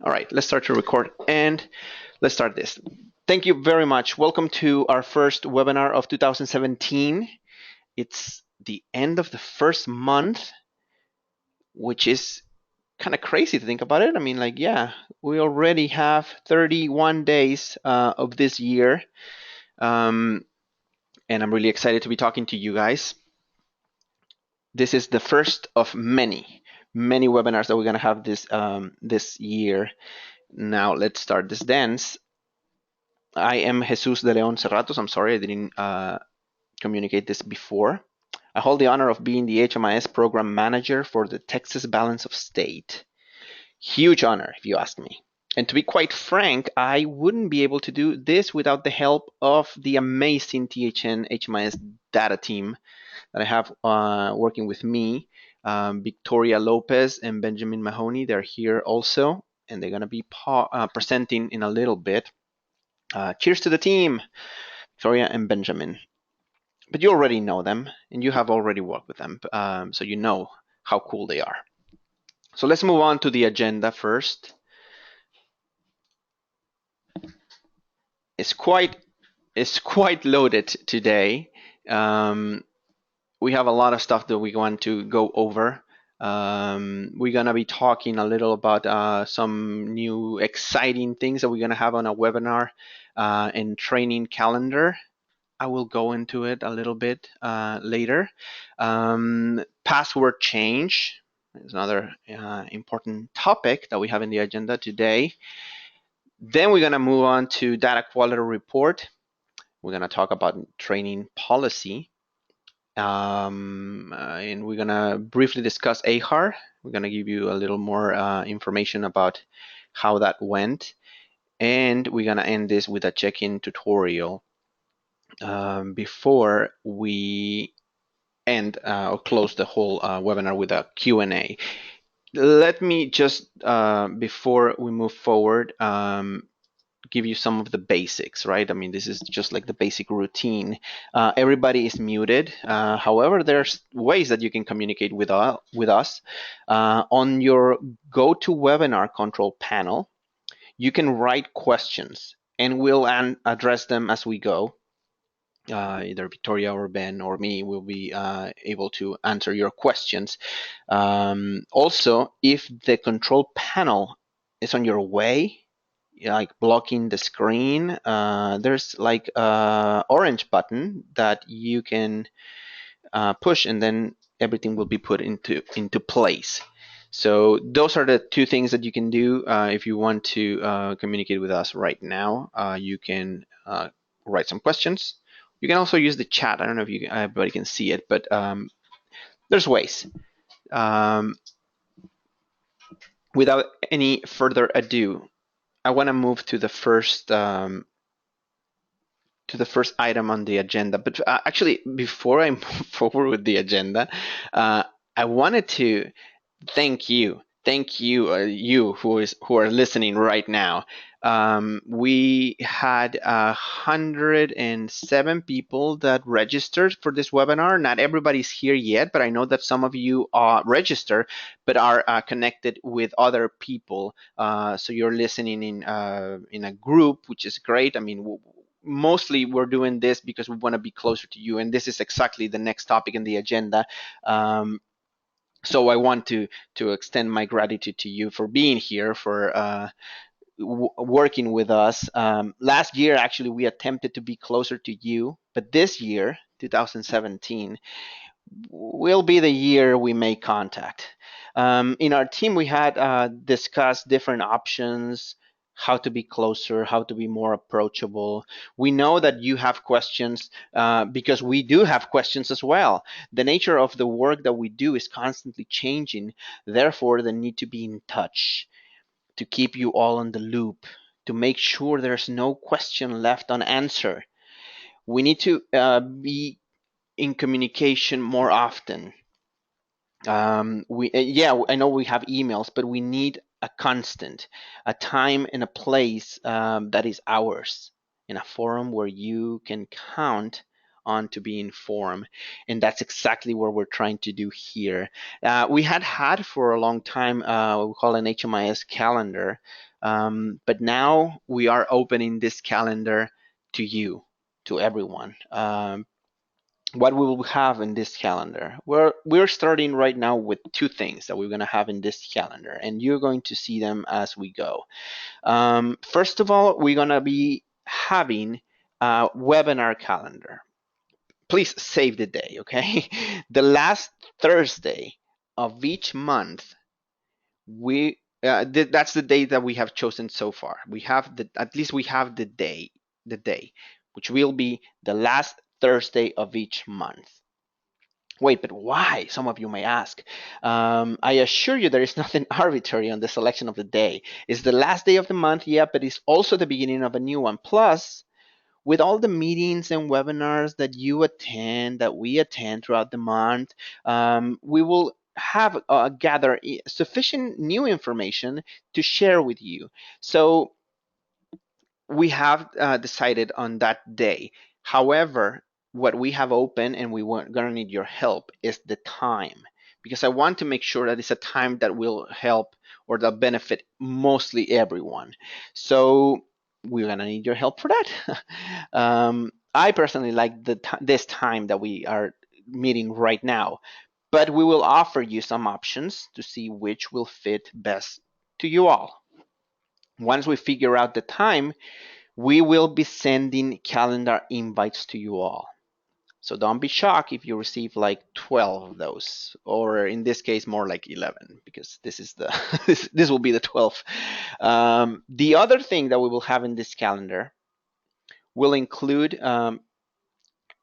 All right, let's start to record and let's start this. Thank you very much. Welcome to our first webinar of 2017. It's the end of the first month, which is kind of crazy to think about it. I mean, like, yeah, we already have 31 days of this year. And I'm really excited to be talking to you guys. This is the first of many webinars that we're going to have this year. Now let's start this dance. I am Jesus de Leon Serratos. I'm sorry I didn't communicate this before. I hold the honor of being the HMIS program manager for the Texas Balance of State. Huge honor, if you ask me. And to be quite frank, I wouldn't be able to do this without the help of the amazing THN HMIS data team that I have working with me. Victoria Lopez and Benjamin Mahoney, they're here also, and they're going to be presenting in a little bit. Cheers to the team, Victoria and Benjamin. But you already know them, and you have already worked with them, so you know how cool they are. So let's move on to the agenda first. It's quite loaded today. We have a lot of stuff that we want to go over. We're gonna be talking a little about some new exciting things that we're gonna have on a webinar and training calendar. I will go into it a little bit later. Password change is another important topic that we have in the agenda today. Then we're going to move on to data quality report. We're going to talk about training policy. And we're going to briefly discuss AHAR. We're going to give you a little more information about how that went. And we're going to end this with a check-in tutorial before we end or close the whole webinar with a Q&A. Let me just, before we move forward, give you some of the basics, right? I mean, this is just like the basic routine. Everybody is muted. However, there's ways that you can communicate with us. On your GoToWebinar control panel, you can write questions, and we'll address them as we go. Either Victoria or Ben or me will be able to answer your questions. Also, if the control panel is on your way, like blocking the screen, there's like an orange button that you can push, and then everything will be put into place. So those are the two things that you can do if you want to communicate with us right now. You can write some questions. You can also use the chat. I don't know if everybody can see it, but there's ways. Without any further ado, I want to move to the first item on the agenda. But actually, before I move forward with the agenda, I wanted to thank you, you who are listening right now. We had 107 people that registered for this webinar. Not everybody's here yet, but I know that some of you are registered, but are connected with other people. So you're listening in a group, which is great. I mean, mostly we're doing this because we want to be closer to you, and this is exactly the next topic in the agenda. So I want to extend my gratitude to you for being here, for working with us. Last year, actually, we attempted to be closer to you, but this year, 2017, will be the year we make contact. In our team, we had discussed different options, how to be closer, how to be more approachable. We know that you have questions because we do have questions as well. The nature of the work that we do is constantly changing. Therefore, the need to be in touch, to keep you all on the loop, to make sure there's no question left unanswered. We need to be in communication more often. I know we have emails, but we need a constant, a time and a place that is ours, in a forum where you can count on to be informed. And that's exactly what we're trying to do here. We had for a long time what we call an HMIS calendar, but now we are opening this calendar to you, to everyone. What we will have in this calendar. We're starting right now with two things that we're going to have in this calendar, and you're going to see them as we go. First of all, we're going to be having a webinar calendar. Please save the day, okay? The last Thursday of each month, that's the day that we have chosen so far. We have at least we have the day, which will be the last Thursday of each month. Wait, but why? Some of you may ask. I assure you there is nothing arbitrary on the selection of the day. It's the last day of the month, yeah, but it's also the beginning of a new one. Plus, with all the meetings and webinars that you attend, that we attend throughout the month, we will have gather sufficient new information to share with you. So we have decided on that day. However, what we have open and we're going to need your help is the time, because I want to make sure that it's a time that will help or that benefit mostly everyone. So we're going to need your help for that. I personally like this time that we are meeting right now, but we will offer you some options to see which will fit best to you all. Once we figure out the time, we will be sending calendar invites to you all. So don't be shocked if you receive like 12 of those, or in this case, more like 11, because this is the this will be the 12th. The other thing that we will have in this calendar will include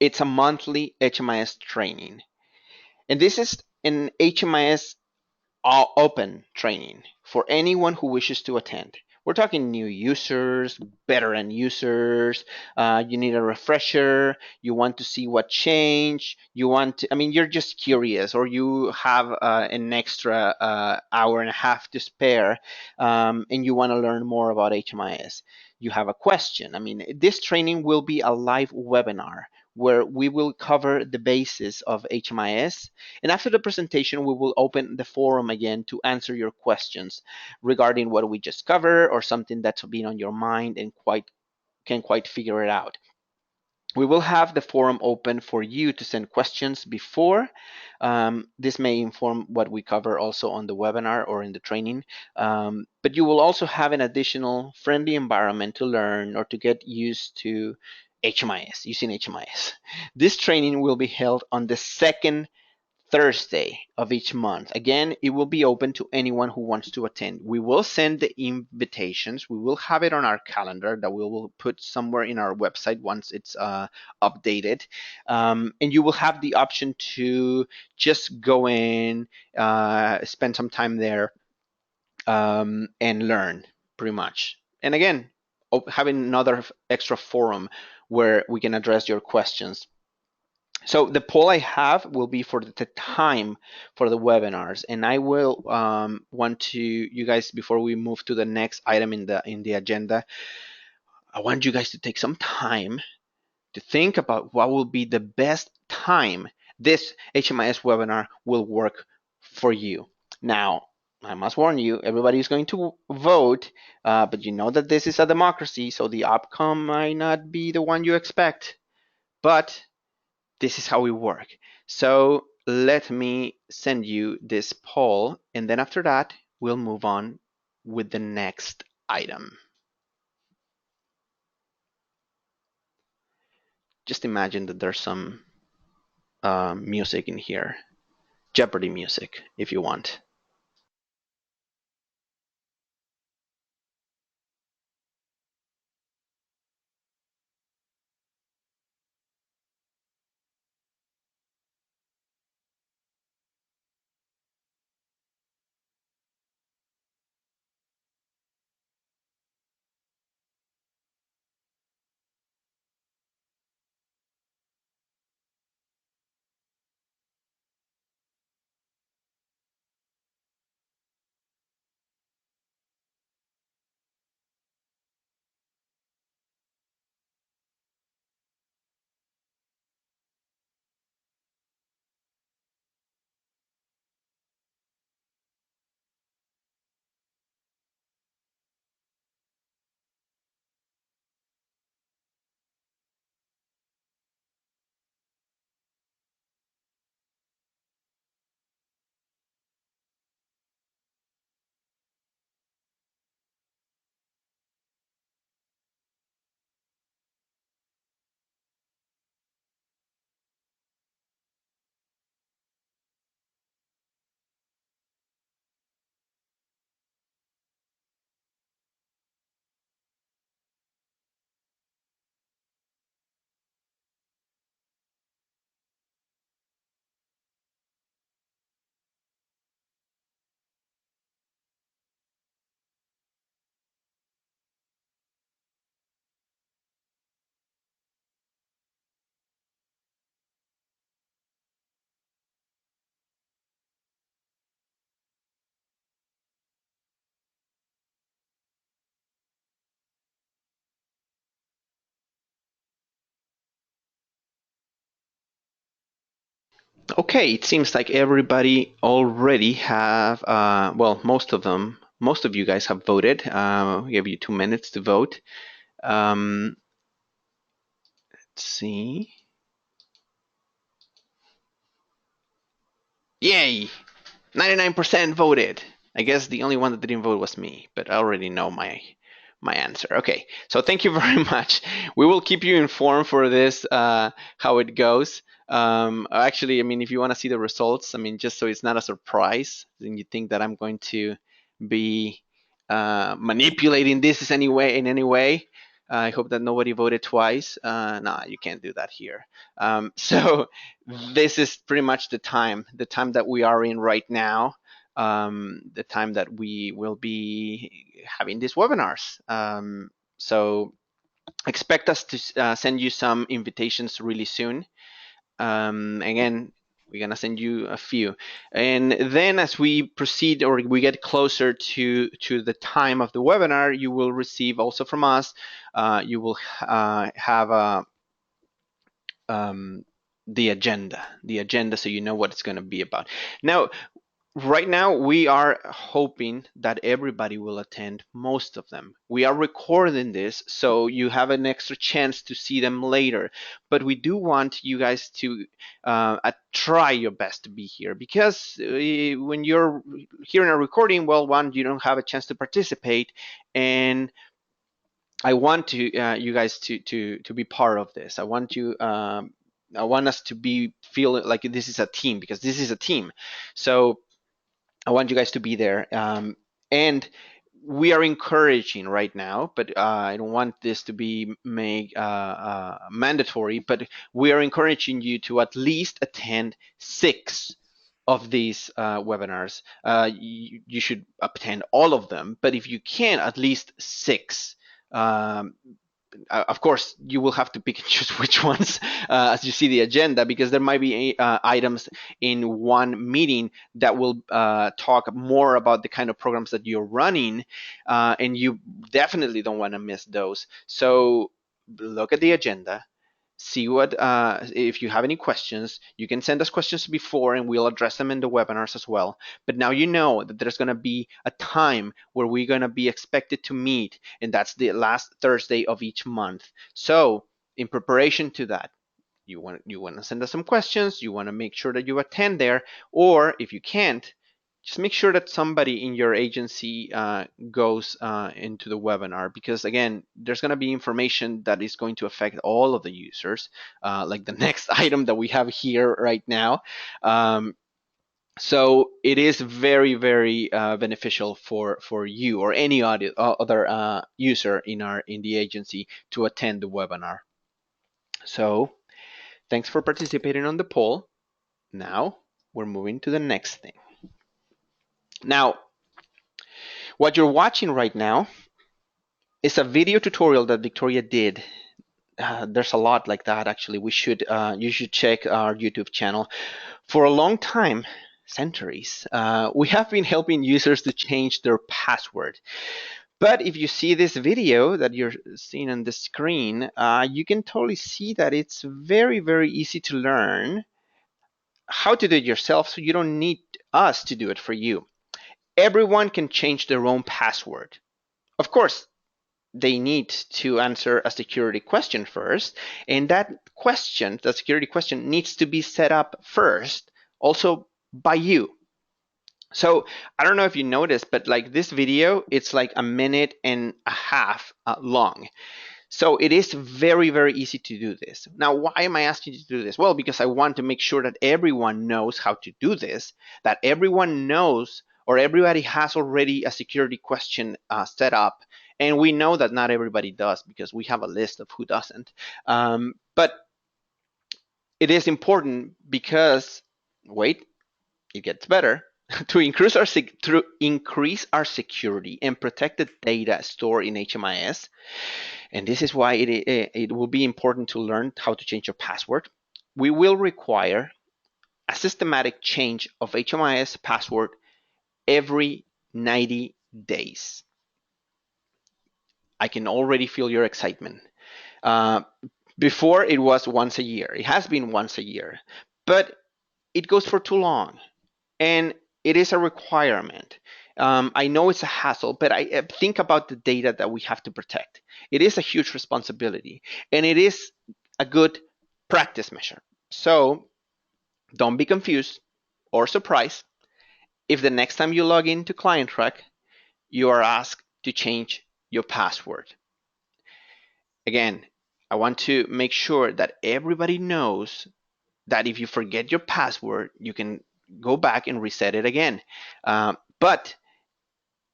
it's a monthly HMIS training, and this is an HMIS open training for anyone who wishes to attend. We're talking new users, veteran users. You need a refresher. You want to see what changed. You're just curious, or you have an extra hour and a half to spare, and you want to learn more about HMIS. You have a question. This training will be a live webinar where we will cover the basis of HMIS. And after the presentation, we will open the forum again to answer your questions regarding what we just covered or something that's been on your mind and can't quite figure it out. We will have the forum open for you to send questions before. This may inform what we cover also on the webinar or in the training. But you will also have an additional friendly environment to learn or to get used to HMIS, using HMIS. This training will be held on the second Thursday of each month. Again, it will be open to anyone who wants to attend. We will send the invitations. We will have it on our calendar that we will put somewhere in our website once it's updated. And you will have the option to just go in, spend some time there, and learn pretty much. And again, having another extra forum where we can address your questions. So the poll I have will be for the time for the webinars, and I will want to you guys, before we move to the next item in the agenda, I want you guys to take some time to think about what will be the best time this HMIS webinar will work for you. Now, I must warn you, everybody is going to vote, but you know that this is a democracy, so the outcome might not be the one you expect, but this is how we work. So let me send you this poll, and then after that, we'll move on with the next item. Just imagine that there's some music in here. Jeopardy music, if you want. Okay, it seems like everybody already have, well, most of you guys have voted. We give you 2 minutes to vote. Let's see. Yay! 99% voted. I guess the only one that didn't vote was me, but I already know my answer. Okay, so thank you very much. We will keep you informed for this, how it goes. Actually, I mean, if you want to see the results, I mean, just so it's not a surprise, then you think that I'm going to be manipulating this in any way. I hope that nobody voted twice. Nah, you can't do that here. So this is pretty much the time that we are in right now, the time that we will be having these webinars. So expect us to send you some invitations really soon. Again, we're gonna send you a few, and then as we proceed or we get closer to the time of the webinar, you will receive also from us. You will have a the agenda, so you know what it's going to be about. Now, right now, we are hoping that everybody will attend, most of them. We are recording this, so you have an extra chance to see them later. But we do want you guys to try your best to be here, because when you're hearing a recording, well, one, you don't have a chance to participate, and I want to you guys to be part of this. I want us to feel like this is a team, because this is a team. So I want you guys to be there. And we are encouraging right now, but I don't want this to be made mandatory, but we are encouraging you to at least attend 6 of these webinars. You should attend all of them, but if you can, at least 6. Of course, you will have to pick and choose which ones as you see the agenda, because there might be items in one meeting that will talk more about the kind of programs that you're running, and you definitely don't want to miss those. So look at the agenda, see what if you have any questions. You can send us questions before and we'll address them in the webinars as well. But now you know that there's going to be a time where we're going to be expected to meet, and that's the last Thursday of each month. So in preparation to that, you want to send us some questions, you want to make sure that you attend there, or if you can't, just make sure that somebody in your agency goes into the webinar, because again, there's going to be information that is going to affect all of the users, like the next item that we have here right now. So it is very, very beneficial for you or any other user in the agency to attend the webinar. So thanks for participating on the poll. Now we're moving to the next thing. Now, what you're watching right now is a video tutorial that Victoria did. There's a lot like that, actually. You should check our YouTube channel. For a long time, centuries, we have been helping users to change their password. But if you see this video that you're seeing on the screen, you can totally see that it's very, very easy to learn how to do it yourself, so you don't need us to do it for you. Everyone can change their own password. Of course, they need to answer a security question first, and that question, the security question, needs to be set up first, also by you. So I don't know if you noticed, but like this video, it's like 1.5 minutes long. So it is very, very easy to do this. Now, why am I asking you to do this? Well, because I want to make sure that everyone knows how to do this, that everyone knows or everybody has already a security question set up. And we know that not everybody does, because we have a list of who doesn't. But it is important because, wait, it gets better. To increase our security and protect the data stored in HMIS, and this is why it will be important to learn how to change your password, we will require a systematic change of HMIS password every 90 days. I can already feel your excitement. Before, it was once a year. It has been once a year. But it goes for too long, and it is a requirement. I know it's a hassle, but I think about the data that we have to protect. It is a huge responsibility, and it is a good practice measure. So don't be confused or surprised if the next time you log into ClientTrack, you are asked to change your password. Again, I want to make sure that everybody knows that if you forget your password, you can go back and reset it again. But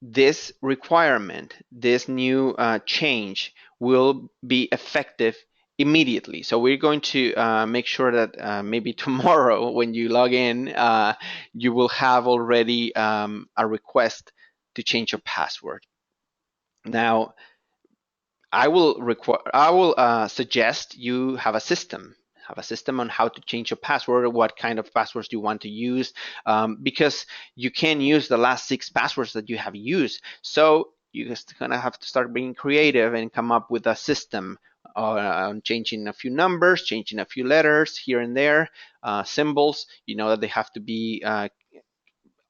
this requirement, this new change will be effective immediately. So we're going to make sure that maybe tomorrow when you log in, you will have already a request to change your password. Now, I will suggest you have a system. Have a system on how to change your password or what kind of passwords you want to use, because you can use the last 6 passwords that you have used. So you're just gonna have to start being creative and come up with a system on changing a few numbers, changing a few letters here and there, symbols. You know that they have to be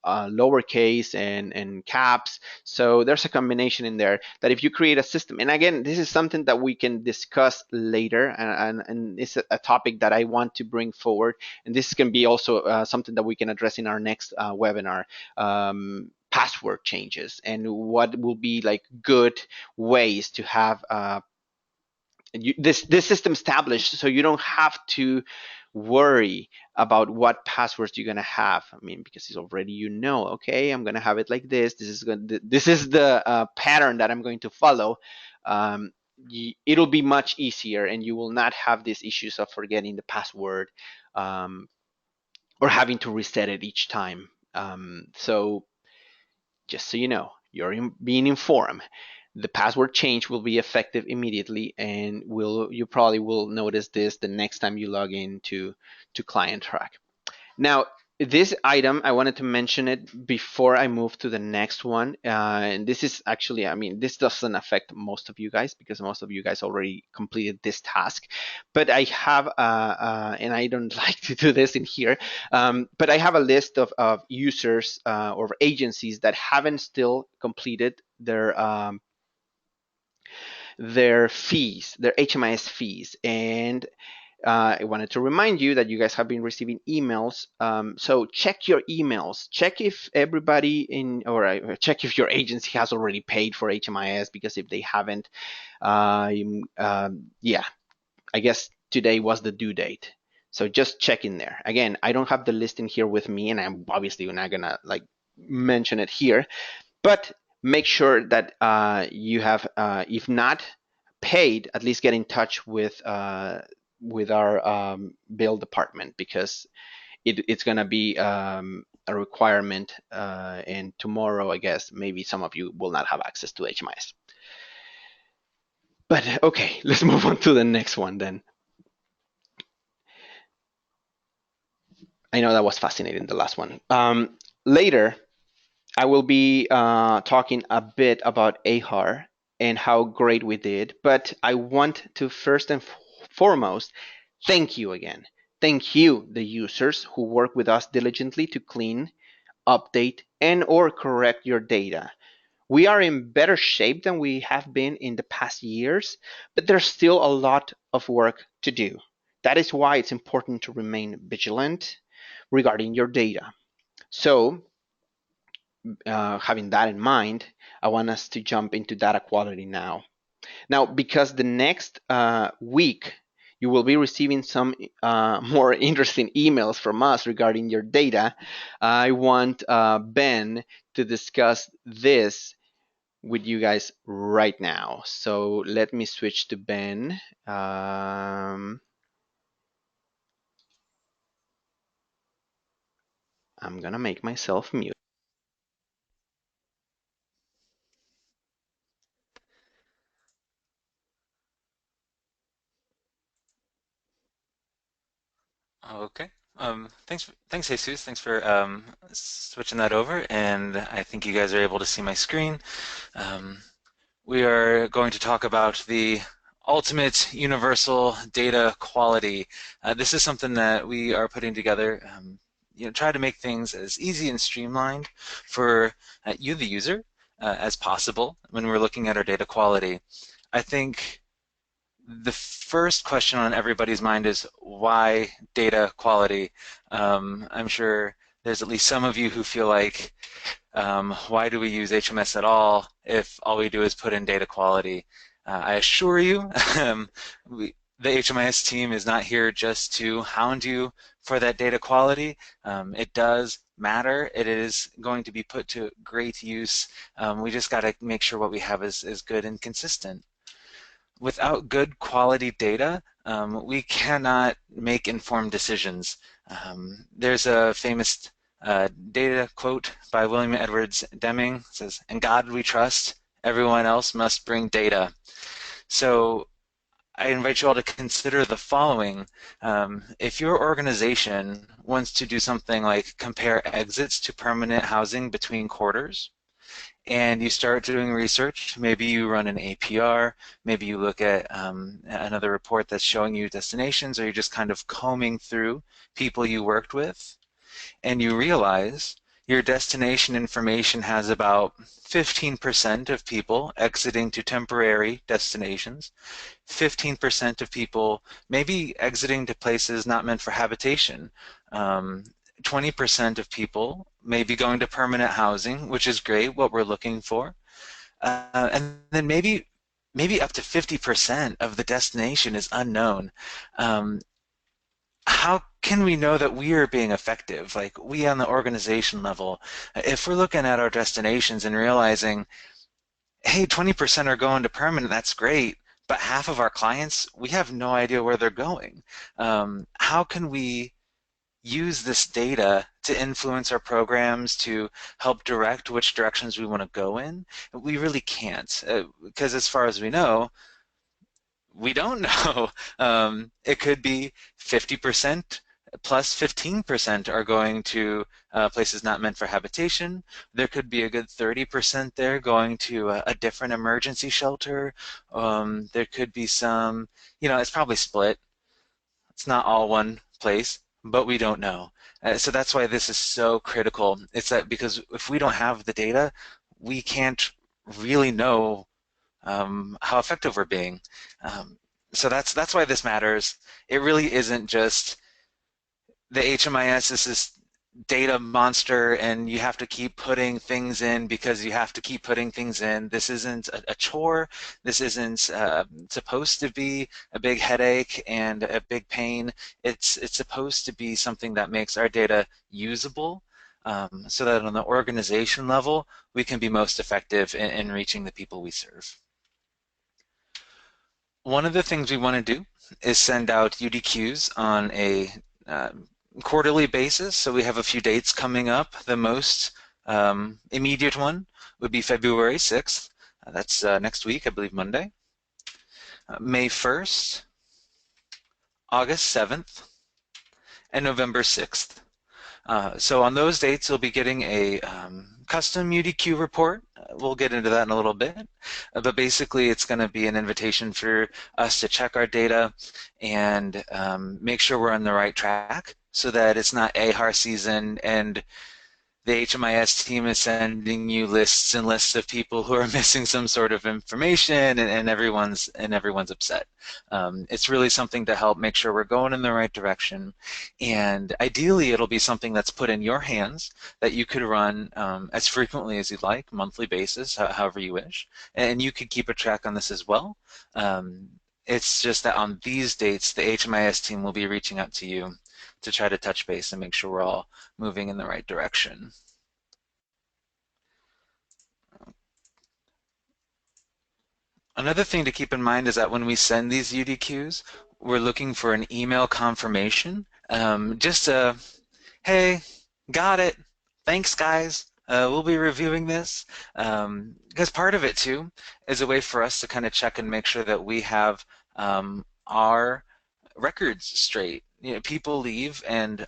lowercase and caps. So there's a combination in there that if you create a system, and again, this is something that we can discuss later, and it's a topic that I want to bring forward, and this can be also something that we can address in our next webinar. Password changes and what will be like good ways to have this system established, so you don't have to worry about what passwords you're gonna have. I mean, because it's already, you know, okay, I'm gonna have it like this. This is the pattern that I'm going to follow. It'll be much easier, and you will not have these issues of forgetting the password or having to reset it each time. So just so you know, you're being informed. The password change will be effective immediately, and you probably will notice this the next time you log in to ClientTrack. Now, this item, I wanted to mention it before I move to the next one. And this is actually, I mean, this doesn't affect most of you guys because most of you guys already completed this task. But I have, and I don't like to do this in here, but I have a list of users or agencies that haven't still completed their fees, their HMIS fees. And I wanted to remind you that you guys have been receiving emails. So check your emails. Check if everybody check if your agency has already paid for HMIS, because if they haven't, yeah, I guess today was the due date. So just check in there. Again, I don't have the list in here with me, and I'm obviously not gonna like mention it here, but make sure that you have, if not paid, at least get in touch with our bill department, because it's going to be a requirement, and tomorrow, I guess, maybe some of you will not have access to HMIS. But okay, let's move on to the next one then. I know that was fascinating, the last one. Later, I will be talking a bit about AHAR and how great we did, but I want to first and foremost thank you again. Thank you, the users who work with us diligently to clean, update, and or correct your data. We are in better shape than we have been in the past years, but there's still a lot of work to do. That is why it's important to remain vigilant regarding your data. So, having that in mind, I want us to jump into data quality now. Now, because the next week, you will be receiving some more interesting emails from us regarding your data, I want Ben to discuss this with you guys right now. So let me switch to Ben. I'm gonna make myself mute. Okay. Thanks, Jesus. Thanks for switching that over, and I think you guys are able to see my screen. Um, we are going to talk about the ultimate universal data quality. This is something that we are putting together try to make things as easy and streamlined for you, the user, as possible when we're looking at our data quality. I think the first question on everybody's mind is why data quality? I'm sure there's at least some of you who feel like, why do we use HMS at all if all we do is put in data quality? I assure you, the HMIS team is not here just to hound you for that data quality. It does matter. It is going to be put to great use. We just got to make sure what we have is good and consistent. Without good quality data, we cannot make informed decisions. There's a famous data quote by William Edwards Deming. It says, "In God we trust, everyone else must bring data." So I invite you all to consider the following. If your organization wants to do something like compare exits to permanent housing between quarters, and you start doing research, maybe you run an APR, maybe you look at another report that's showing you destinations, or you're just kind of combing through people you worked with, and you realize your destination information has about 15% of people exiting to temporary destinations, 15% of people maybe exiting to places not meant for habitation, 20% of people may be going to permanent housing, which is great, what we're looking for. And then maybe up to 50% of the destination is unknown. How can we know that we are being effective, like we on the organization level? If we're looking at our destinations and realizing, hey, 20% are going to permanent, that's great, but half of our clients, we have no idea where they're going. How can we use this data to influence our programs, to help direct which directions we want to go in? We really can't, because as far as we know, we don't know. It could be 50% plus 15% are going to places not meant for habitation. There could be a good 30% there going to a different emergency shelter. There could be some, it's probably split. It's not all one place, but we don't know. So that's why this is so critical. It's that because if we don't have the data, we can't really know how effective we're being. So that's why this matters. It really isn't just the HMIS is this data monster and you have to keep putting things in because you have to keep putting things in. This isn't a chore. This isn't supposed to be a big headache and a big pain. It's supposed to be something that makes our data usable, so that on the organization level, we can be most effective in reaching the people we serve. One of the things we want to do is send out UDQs on a quarterly basis. So we have a few dates coming up. The most immediate one would be February 6th. That's next week, I believe Monday. May 1st, August 7th, and November 6th. So on those dates, you'll be getting a custom UDQ report. We'll get into that in a little bit. But basically, it's going to be an invitation for us to check our data and make sure we're on the right track so that it's not AHAR season and the HMIS team is sending you lists and lists of people who are missing some sort of information, and everyone's upset. It's really something to help make sure we're going in the right direction, and ideally it'll be something that's put in your hands that you could run as frequently as you'd like, monthly basis, however you wish, and you could keep a track on this as well. It's just that on these dates, the HMIS team will be reaching out to you to try to touch base and make sure we're all moving in the right direction. Another thing to keep in mind is that when we send these UDQs, we're looking for an email confirmation. Just a, hey, got it. Thanks, guys. We'll be reviewing this. Because part of it, too, is a way for us to kind of check and make sure that we have our records straight. People leave and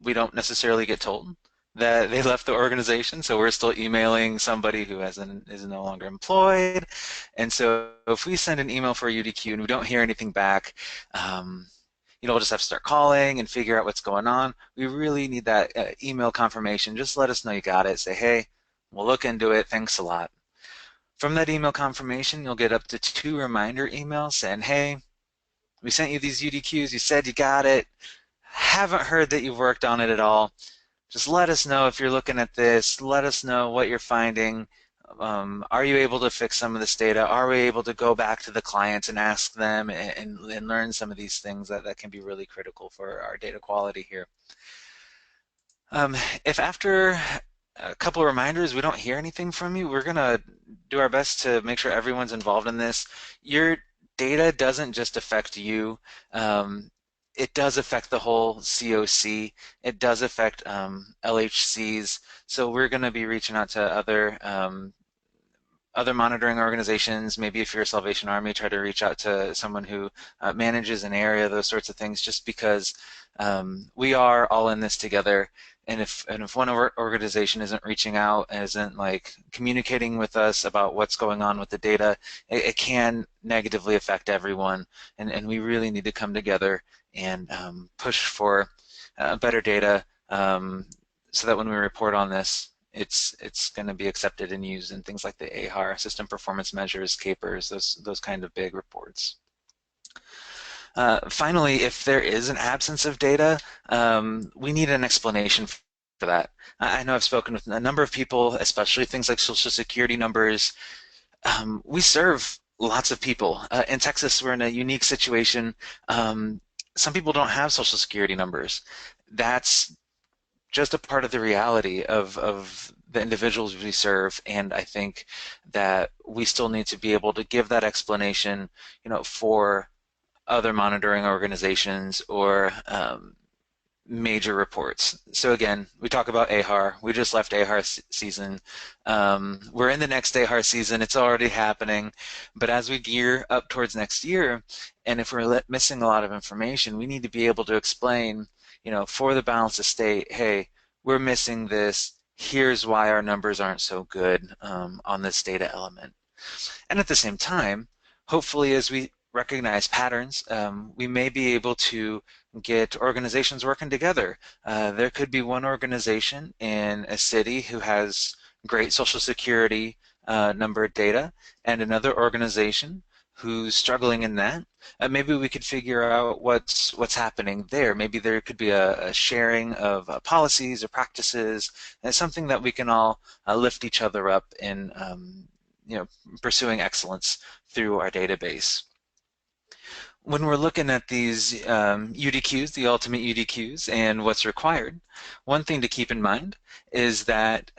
we don't necessarily get told that they left the organization, so we're still emailing somebody who is no longer employed. And so if we send an email for a UDQ and we don't hear anything back, you'll just have to start calling and figure out what's going on. We really need that email confirmation. Just let us know you got it. Say, hey, we'll look into it. Thanks a lot. From that email confirmation, you'll get up to 2 reminder emails saying, hey, we sent you these UDQs. You said you got it. Haven't heard that you've worked on it at all. Just let us know if you're looking at this. Let us know what you're finding. Are you able to fix some of this data? Are we able to go back to the clients and ask them and learn some of these things that can be really critical for our data quality here? If after a couple of reminders we don't hear anything from you, we're going to do our best to make sure everyone's involved in this. Your data doesn't just affect you. It does affect the whole COC. It does affect LHCs. So we're going to be reaching out to other monitoring organizations. Maybe if you're a Salvation Army, try to reach out to someone who manages an area, those sorts of things, just because we are all in this together. And if one organization isn't reaching out, isn't like communicating with us about what's going on with the data, it can negatively affect everyone. And we really need to come together and push for better data so that when we report on this, it's going to be accepted and used in things like the AHAR, system performance measures, CAPERS, those kind of big reports. Finally, if there is an absence of data, we need an explanation for that. I know I've spoken with a number of people, especially things like Social Security numbers. We serve lots of people. In Texas, we're in a unique situation. Some people don't have Social Security numbers. That's just a part of the reality of the individuals we serve, and I think that we still need to be able to give that explanation, for other monitoring organizations or major reports. So again, we talk about AHAR. We just left AHAR season. We're in the next AHAR season. It's already happening. But as we gear up towards next year, and if we're missing a lot of information, we need to be able to explain, for the balance of state, hey, we're missing this. Here's why our numbers aren't so good on this data element. And at the same time, hopefully as we recognize patterns, we may be able to get organizations working together. There could be one organization in a city who has great Social Security number data and another organization who's struggling in that. Maybe we could figure out what's happening there. Maybe there could be a sharing of policies or practices, and something that we can all lift each other up in pursuing excellence through our database. When we're looking at these UDQs, the ultimate UDQs, and what's required, one thing to keep in mind is that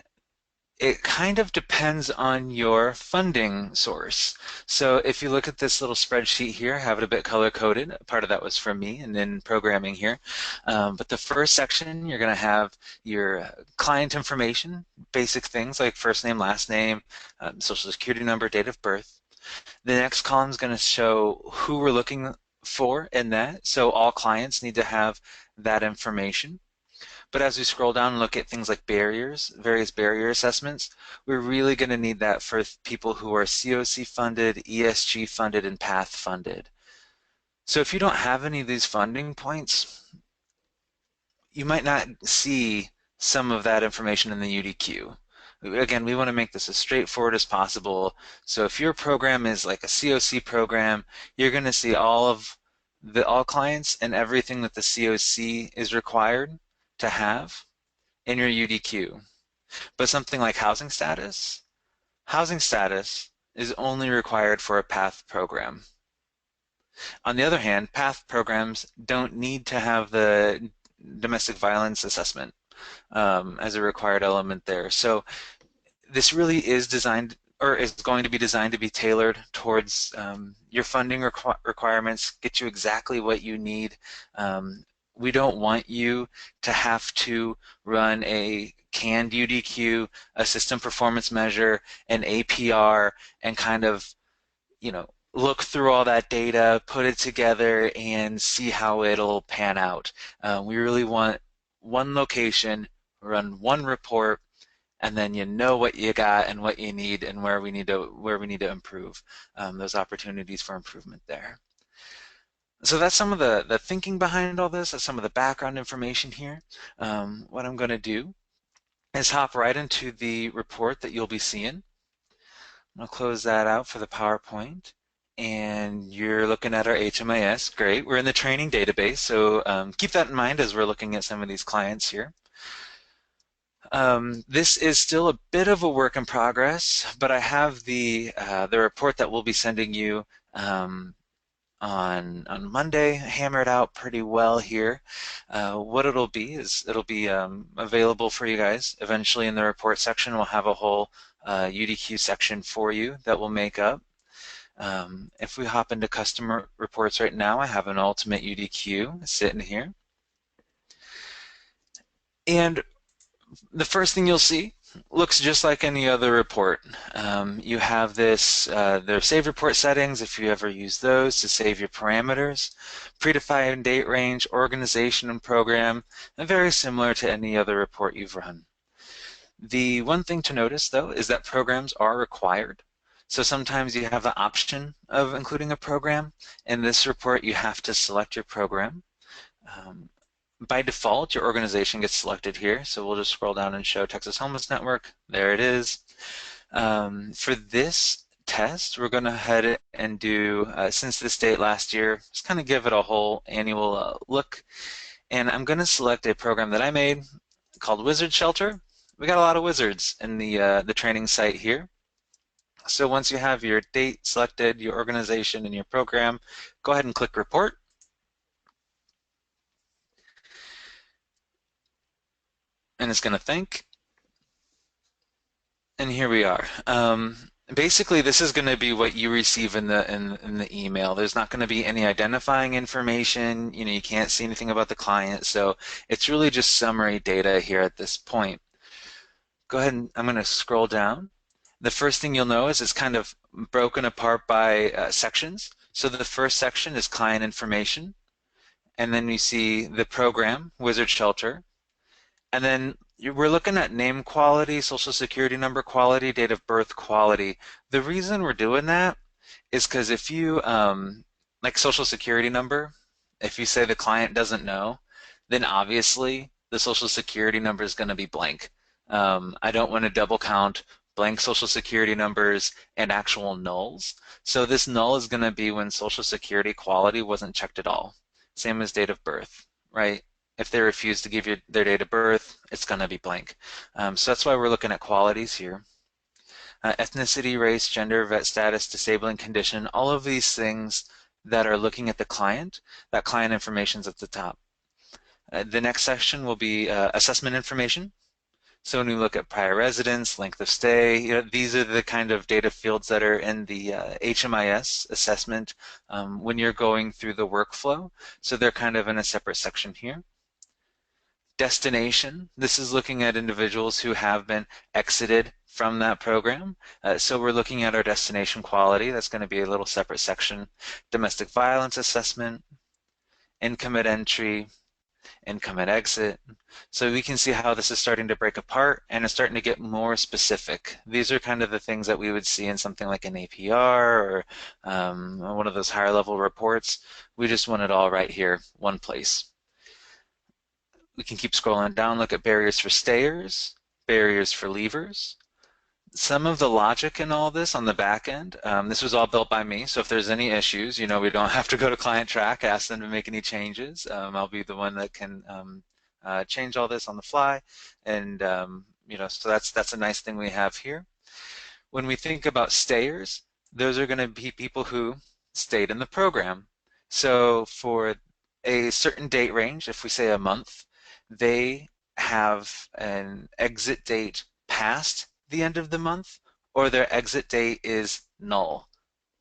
it kind of depends on your funding source. So if you look at this little spreadsheet here, I have it a bit color-coded. Part of that was from me and then programming here. But the first section, you're going to have your client information, basic things like first name, last name, Social Security number, date of birth. The next column is going to show who we're looking for in that. So all clients need to have that information. But as we scroll down and look at things like barriers, various barrier assessments, we're really going to need that for people who are COC funded, ESG funded, and PATH funded. So if you don't have any of these funding points, you might not see some of that information in the UDQ. Again, we want to make this as straightforward as possible. So if your program is like a COC program, you're going to see all clients and everything that the COC is required to have in your UDQ. But something like housing status is only required for a PATH program. On the other hand, PATH programs don't need to have the domestic violence assessment as a required element there. So this really is designed, or is going to be designed to be tailored towards your funding requirements, get you exactly what you need. We don't want you to have to run a canned UDQ, a system performance measure, an APR, and kind of, look through all that data, put it together, and see how it'll pan out. We really want one location, run one report, and then you know what you got and what you need and where we need to improve. Those opportunities for improvement there. So that's some of the thinking behind all this. That's some of the background information here. What I'm going to do is hop right into the report that you'll be seeing. I'll close that out for the PowerPoint. And you're looking at our HMIS. Great. We're in the training database, so keep that in mind as we're looking at some of these clients here. This is still a bit of a work in progress, but I have the report that we'll be sending you on Monday hammered out pretty well here. What it'll be is it'll be available for you guys. Eventually in the report section, we'll have a whole UDQ section for you that will make up. If we hop into customer reports right now, I have an ultimate UDQ sitting here. And the first thing you'll see looks just like any other report. You have this, their save report settings, if you ever use those to save your parameters, predefined date range, organization and program, and very similar to any other report you've run. The one thing to notice though is that programs are required. So sometimes you have the option of including a program. In this report, you have to select your program. By default, your organization gets selected here. So we'll just scroll down and show Texas Homeless Network. There it is. For this test, we're going to head and do, since this date last year, just kind of give it a whole annual look. And I'm going to select a program that I made called Wizard Shelter. We got a lot of wizards in the training site here. So once you have your date selected, your organization, and your program, go ahead and click Report. And it's going to think. And here we are. Basically, this is going to be what you receive in the email. There's not going to be any identifying information. You know, you can't see anything about the client. So it's really just summary data here at this point. Go ahead and I'm going to scroll down. The first thing you'll know is it's kind of broken apart by sections. So the first section is client information. And then you see the program, Wizard Shelter. And then we're looking at name quality, social security number quality, date of birth quality. The reason we're doing that is because if you, like social security number, if you say the client doesn't know, then obviously the social security number is going to be blank. I don't want to double count blank social security numbers and actual nulls. So this null is going to be when social security quality wasn't checked at all. Same as date of birth, right? If they refuse to give you their date of birth, it's going to be blank. So that's why we're looking at qualities here. Ethnicity, race, gender, vet status, disabling condition, all of these things that are looking at the client, that client information is at the top. The next section will be assessment information. So when we look at prior residence, length of stay, you know, these are the kind of data fields that are in the HMIS assessment when you're going through the workflow. So they're kind of in a separate section here. Destination, this is looking at individuals who have been exited from that program. So we're looking at our destination quality. That's going to be a little separate section. Domestic violence assessment, income at entry, income at exit. So we can see how this is starting to break apart and it's starting to get more specific. These are kind of the things that we would see in something like an APR or one of those higher level reports. We just want it all right here, one place. We can keep scrolling down, look at barriers for stayers, barriers for leavers. Some of the logic in all this on the back end, this was all built by me, so if there's any issues, you know, we don't have to go to client track, ask them to make any changes. I'll be the one that can change all this on the fly, and you know, so that's a nice thing we have here. When we think about stayers, those are going to be people who stayed in the program. So for a certain date range, if we say a month, they have an exit date past the end of the month, or their exit date is null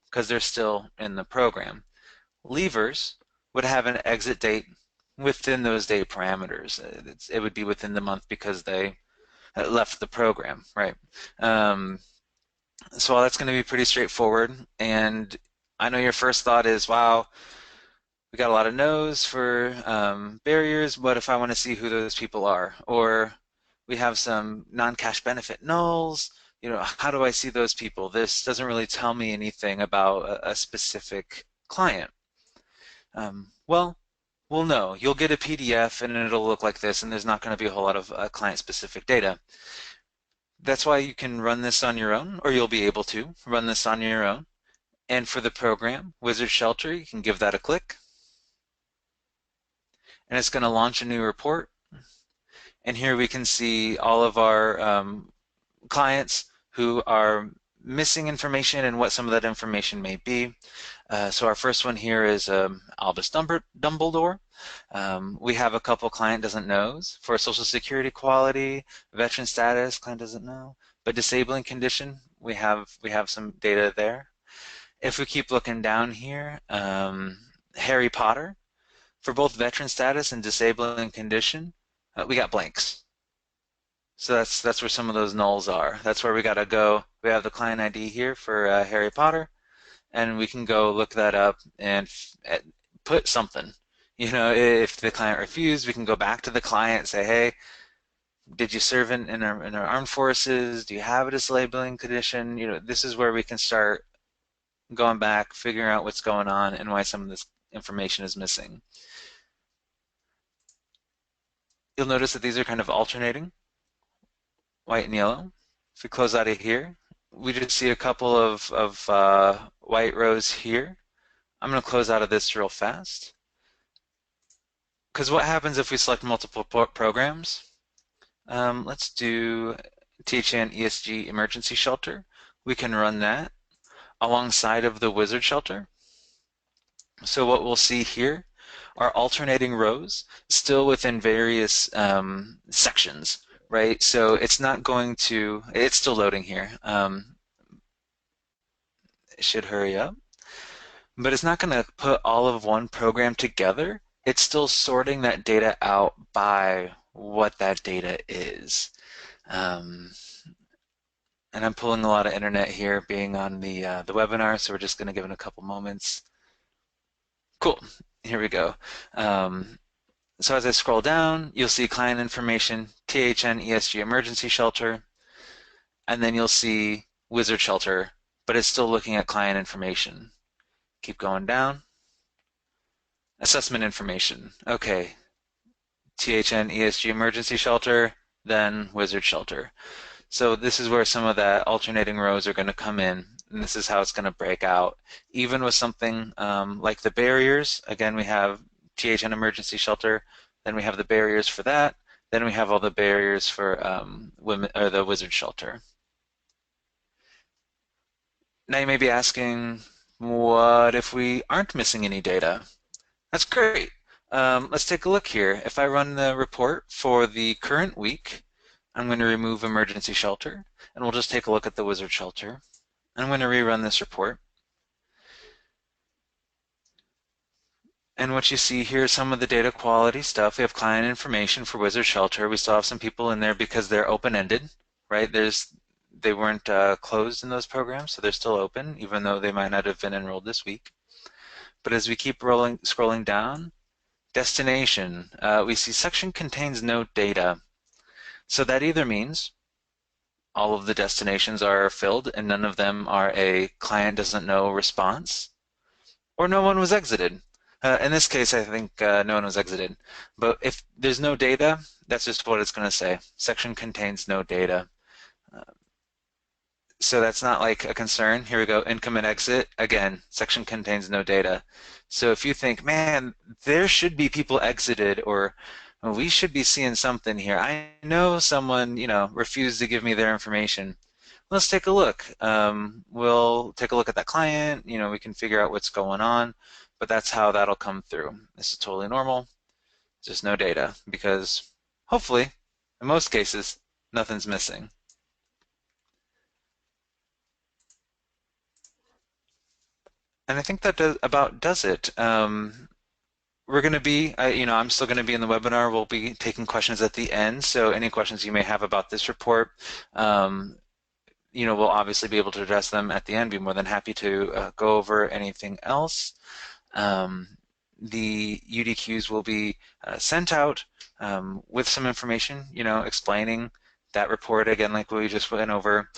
because they're still in the program. Leavers would have an exit date within those date parameters. It would be within the month because they left the program, right? So that's going to be pretty straightforward. And I know your first thought is, wow, we got a lot of no's for barriers. What if I want to see who those people are? Or we have some non-cash benefit nulls. You know, how do I see those people? This doesn't really tell me anything about a specific client. Well, we'll know. You'll get a PDF and it'll look like this, and there's not going to be a whole lot of client-specific data. That's why you can run this on your own, or you'll be able to run this on your own. And for the program, Wizard Shelter, you can give that a click, and it's going to launch a new report. And here we can see all of our clients who are missing information and what some of that information may be. So our first one here is Albus Dumbledore. We have a couple client doesn't knows for Social Security quality, veteran status, client doesn't know, but disabling condition, we have some data there. If we keep looking down here, Harry Potter, for both veteran status and disabling condition, we got blanks. So that's where some of those nulls are. That's where we gotta go. We have the client ID here for Harry Potter, and we can go look that up and put something. You know, if the client refused, we can go back to the client and say, hey, did you serve in our armed forces? Do you have a disabling condition? You know, this is where we can start going back, figuring out what's going on and why some of this information is missing. You'll notice that these are kind of alternating, white and yellow. If we close out of here, we just see a couple of white rows here. I'm going to close out of this real fast. Because what happens if we select multiple programs? Let's do THN ESG Emergency Shelter. We can run that alongside of the Wizard Shelter. So what we'll see here are alternating rows, still within various sections, right? So it's not going to, it's still loading here. It should hurry up. But it's not going to put all of one program together. It's still sorting that data out by what that data is. And I'm pulling a lot of internet here, being on the webinar, so we're just going to give it a couple moments. Cool. Here we go. So as I scroll down, you'll see client information, THN ESG Emergency Shelter, and then you'll see Wizard Shelter, but it's still looking at client information. Keep going down. Assessment information. Okay. THN ESG Emergency Shelter, then Wizard Shelter. So this is where some of that alternating rows are going to come in, and this is how it's going to break out. Even with something like the barriers, again, we have THN Emergency Shelter, then we have the barriers for that, then we have all the barriers for women or the Wizard Shelter. Now you may be asking, what if we aren't missing any data? That's great. Let's take a look here. If I run the report for the current week, I'm going to remove Emergency Shelter, and we'll just take a look at the Wizard Shelter. I'm going to rerun this report. And what you see here is some of the data quality stuff. We have client information for Wizard Shelter. We still have some people in there because they're open-ended, right? They weren't closed in those programs, so they're still open, even though they might not have been enrolled this week. But as we keep scrolling down, destination, we see section contains no data. So that either means all of the destinations are filled and none of them are a client doesn't know response, or no one was exited. In this case, I think no one was exited. But if there's no data, that's just what it's going to say. Section contains no data. So that's not like a concern. Here we go, income and exit. Again, section contains no data. So if you think, man, there should be people exited, or we should be seeing something here. I know someone, refused to give me their information. Let's take a look. We'll take a look at that client. We can figure out what's going on, but that's how that'll come through. This is totally normal. Just no data because hopefully, in most cases, nothing's missing. And I think that about does it. We're going to be, I'm still going to be in the webinar. We'll be taking questions at the end. So any questions you may have about this report, we'll obviously be able to address them at the end. Be more than happy to go over anything else. The UDQs will be sent out with some information, explaining That report, again, like we just went over,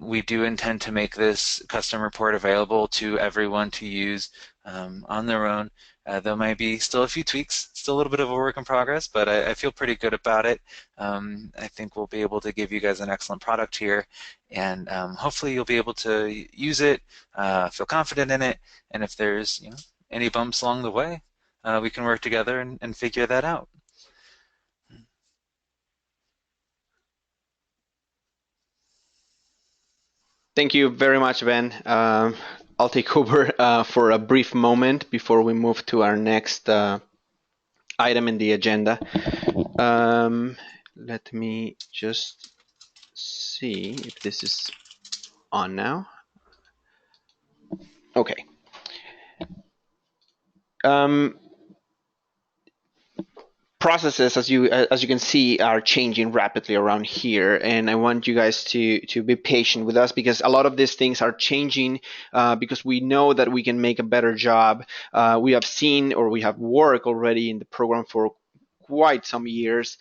we do intend to make this custom report available to everyone to use on their own. There might be still a few tweaks, still a little bit of a work in progress, but I feel pretty good about it. I think we'll be able to give you guys an excellent product here, and hopefully you'll be able to use it, feel confident in it, and if there's any bumps along the way, we can work together and figure that out. Thank you very much, Ben. I'll take over for a brief moment before we move to our next item in the agenda. Let me just see if this is on now. Okay. Processes, as you can see, are changing rapidly around here, and I want you guys to be patient with us, because a lot of these things are changing because we know that we can make a better job. We have seen, or we have worked already in the program for quite some years.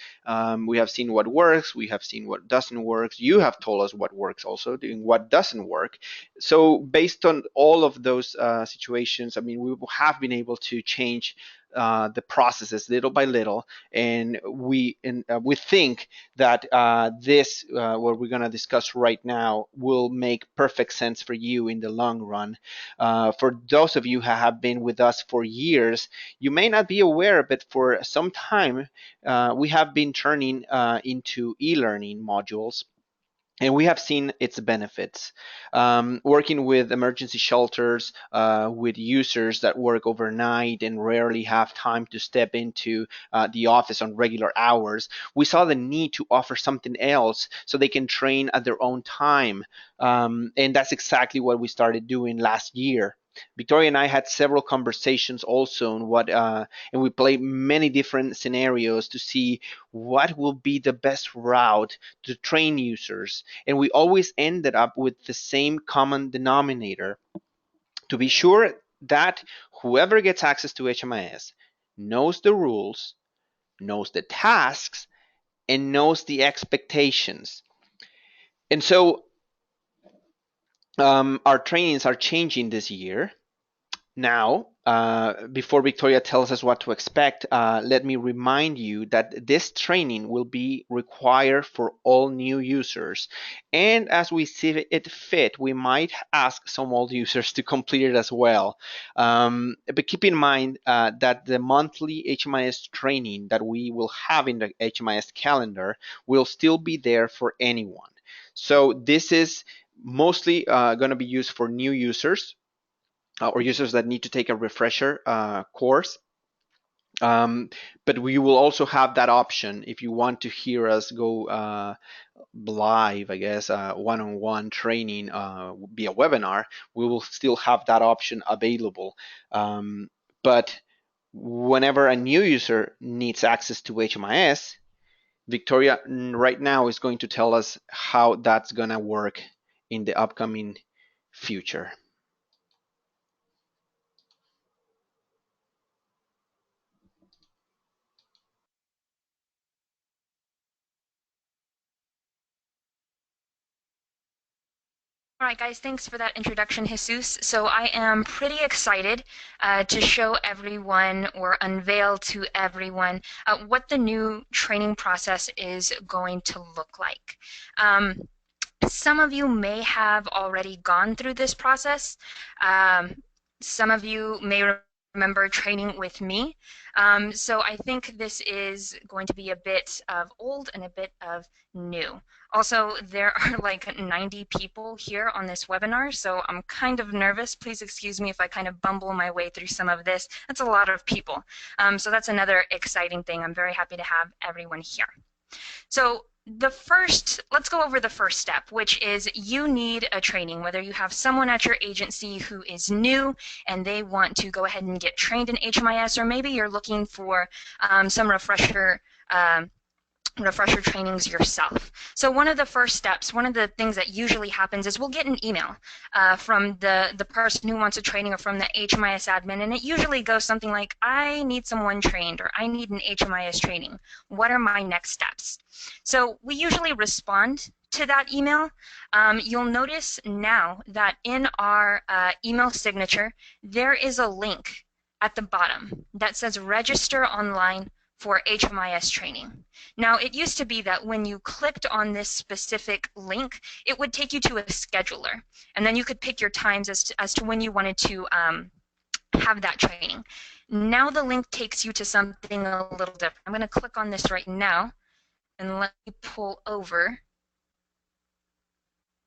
We have seen what works, we have seen what doesn't work. You have told us what works also, doing what doesn't work. So based on all of those situations, I mean, we have been able to change the processes little by little, and we think that this what we're going to discuss right now will make perfect sense for you in the long run. For those of you who have been with us for years, you may not be aware, but for some time we have been turning into e-learning modules, and we have seen its benefits. Working with emergency shelters, with users that work overnight and rarely have time to step into the office on regular hours, we saw the need to offer something else so they can train at their own time. And that's exactly what we started doing last year. Victoria and I had several conversations also on and we played many different scenarios to see what will be the best route to train users. And we always ended up with the same common denominator: to be sure that whoever gets access to HMIS knows the rules, knows the tasks, and knows the expectations. And so our trainings are changing this year. Now, before Victoria tells us what to expect, let me remind you that this training will be required for all new users. And as we see it fit, we might ask some old users to complete it as well. But keep in mind that the monthly HMIS training that we will have in the HMIS calendar will still be there for anyone. So this is mostly going to be used for new users, or users that need to take a refresher course. But we will also have that option if you want to hear us go live, I guess, one-on-one training via webinar. We will still have that option available. But whenever a new user needs access to HMIS, Victoria right now is going to tell us how that's going to work in the upcoming future. All right, guys, thanks for that introduction, Jesus. So I am pretty excited to show everyone, or unveil to everyone, what the new training process is going to look like. Some of you may have already gone through this process. Some of you may remember training with me. So I think this is going to be a bit of old and a bit of new. Also, there are like 90 people here on this webinar, so I'm kind of nervous. Please excuse me if I kind of bumble my way through some of this. That's a lot of people. So that's another exciting thing. I'm very happy to have everyone here. So let's go over the first step, which is you need a training, whether you have someone at your agency who is new and they want to go ahead and get trained in HMIS, or maybe you're looking for some refresher refresher trainings yourself. So one of the first steps, one of the things that usually happens is we'll get an email from the person who wants a training or from the HMIS admin, and it usually goes something like, I need someone trained, or I need an HMIS training. What are my next steps? So we usually respond to that email. You'll notice now that in our email signature, there is a link at the bottom that says register online for HMIS training. Now, it used to be that when you clicked on this specific link, it would take you to a scheduler, and then you could pick your times as to when you wanted to have that training. Now the link takes you to something a little different. I'm going to click on this right now, and let me pull over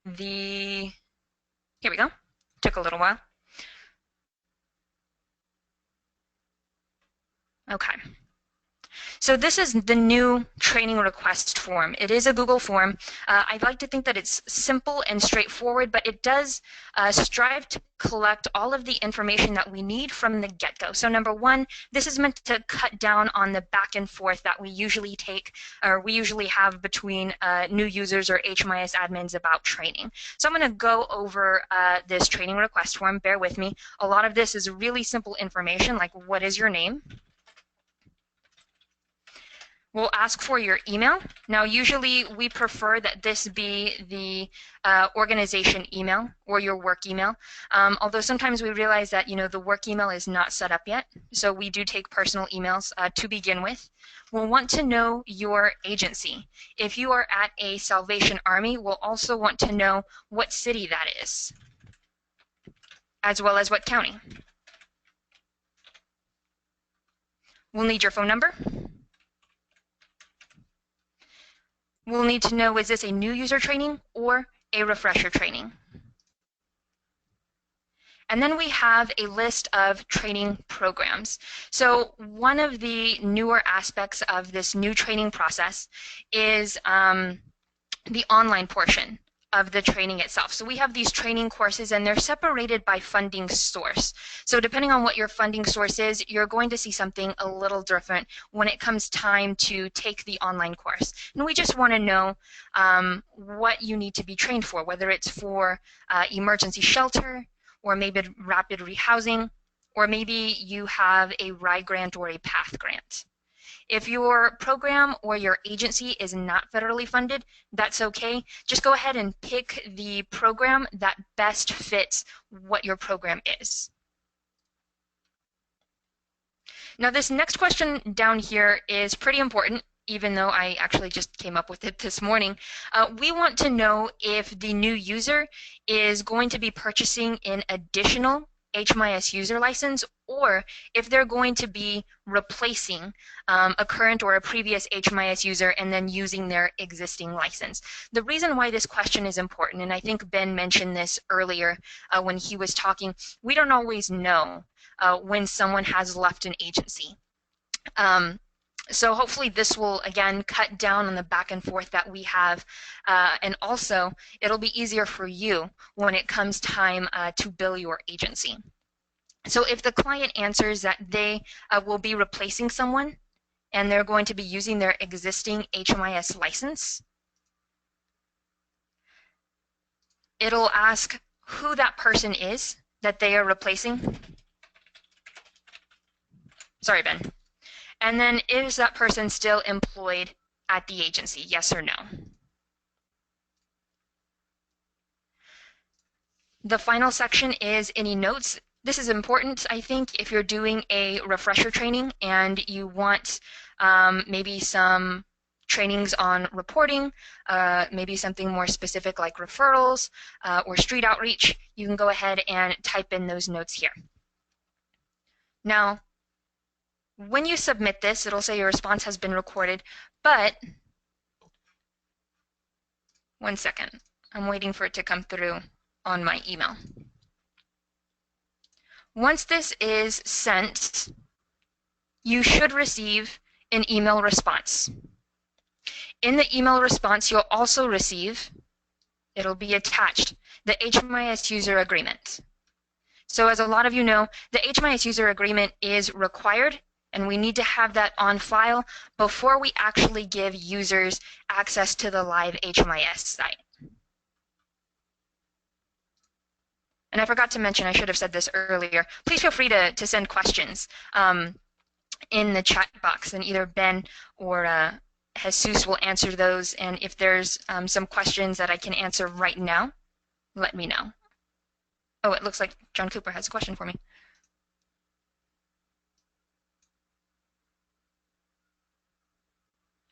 the, here we go. Took a little while. Okay. So this is the new training request form. It is a Google form. I'd like to think that it's simple and straightforward, but it does strive to collect all of the information that we need from the get-go. So number one, this is meant to cut down on the back and forth that we usually take, or we usually have between new users or HMIS admins about training. So I'm going to go over this training request form. Bear with me. A lot of this is really simple information, like what is your name? We'll ask for your email. Now, usually we prefer that this be the organization email or your work email, although sometimes we realize that the work email is not set up yet, so we do take personal emails to begin with. We'll want to know your agency. If you are at a Salvation Army, we'll also want to know what city that is, as well as what county. We'll need your phone number. We'll need to know, is this a new user training or a refresher training? And then we have a list of training programs. So one of the newer aspects of this new training process is the online portion of the training itself. So we have these training courses, and they're separated by funding source. So depending on what your funding source is, you're going to see something a little different when it comes time to take the online course. And we just want to know what you need to be trained for, whether it's for emergency shelter, or maybe rapid rehousing, or maybe you have a RIDE grant or a PATH grant. If your program or your agency is not federally funded, that's okay. Just go ahead and pick the program that best fits what your program is. Now, this next question down here is pretty important, even though I actually just came up with it this morning. We want to know if the new user is going to be purchasing an additional HMIS user license, or if they're going to be replacing a current or a previous HMIS user and then using their existing license. The reason why this question is important, and I think Ben mentioned this earlier when he was talking, we don't always know when someone has left an agency. So hopefully this will, again, cut down on the back and forth that we have, and also it'll be easier for you when it comes time to bill your agency. So if the client answers that they will be replacing someone and they're going to be using their existing HMIS license, it'll ask who that person is that they are replacing. Sorry, Ben. And then, is that person still employed at the agency, yes or no? The final section is any notes. This is important, I think, if you're doing a refresher training and you want maybe some trainings on reporting, maybe something more specific like referrals or street outreach, you can go ahead and type in those notes here. Now, when you submit this, it'll say your response has been recorded, but one second, I'm waiting for it to come through on my email. Once this is sent, you should receive an email response. In the email response, you'll also receive, it'll be attached, the HMIS user agreement. So as a lot of you know, the HMIS user agreement is required And we need to have that on file before we actually give users access to the live HMIS site. And I forgot to mention, I should have said this earlier, please feel free to send questions in the chat box, and either Ben or Jesus will answer those. And if there's some questions that I can answer right now, let me know. Oh, it looks like John Cooper has a question for me.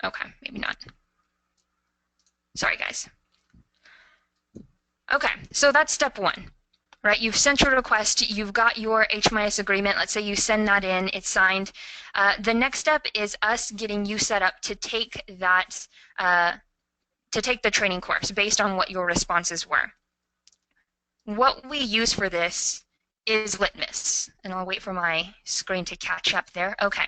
Okay, maybe not. Sorry, guys. Okay, so that's step one, right? You've sent your request, you've got your HMIS agreement. Let's say you send that in, it's signed. The next step is us getting you set up to take that, to take the training course based on what your responses were. What we use for this is Litmus, and I'll wait for my screen to catch up there. Okay.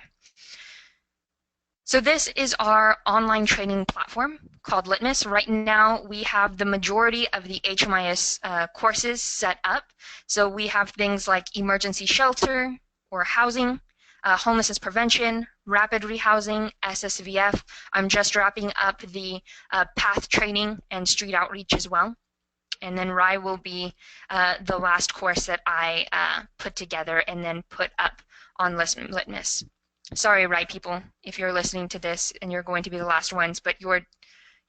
So this is our online training platform called Litmus. Right now, we have the majority of the HMIS courses set up. So we have things like emergency shelter or housing, homelessness prevention, rapid rehousing, SSVF. I'm just wrapping up the PATH training and street outreach as well. And then RI will be the last course that I put together and then put up on Litmus. Sorry, RI people, if you're listening to this and you're going to be the last ones, but your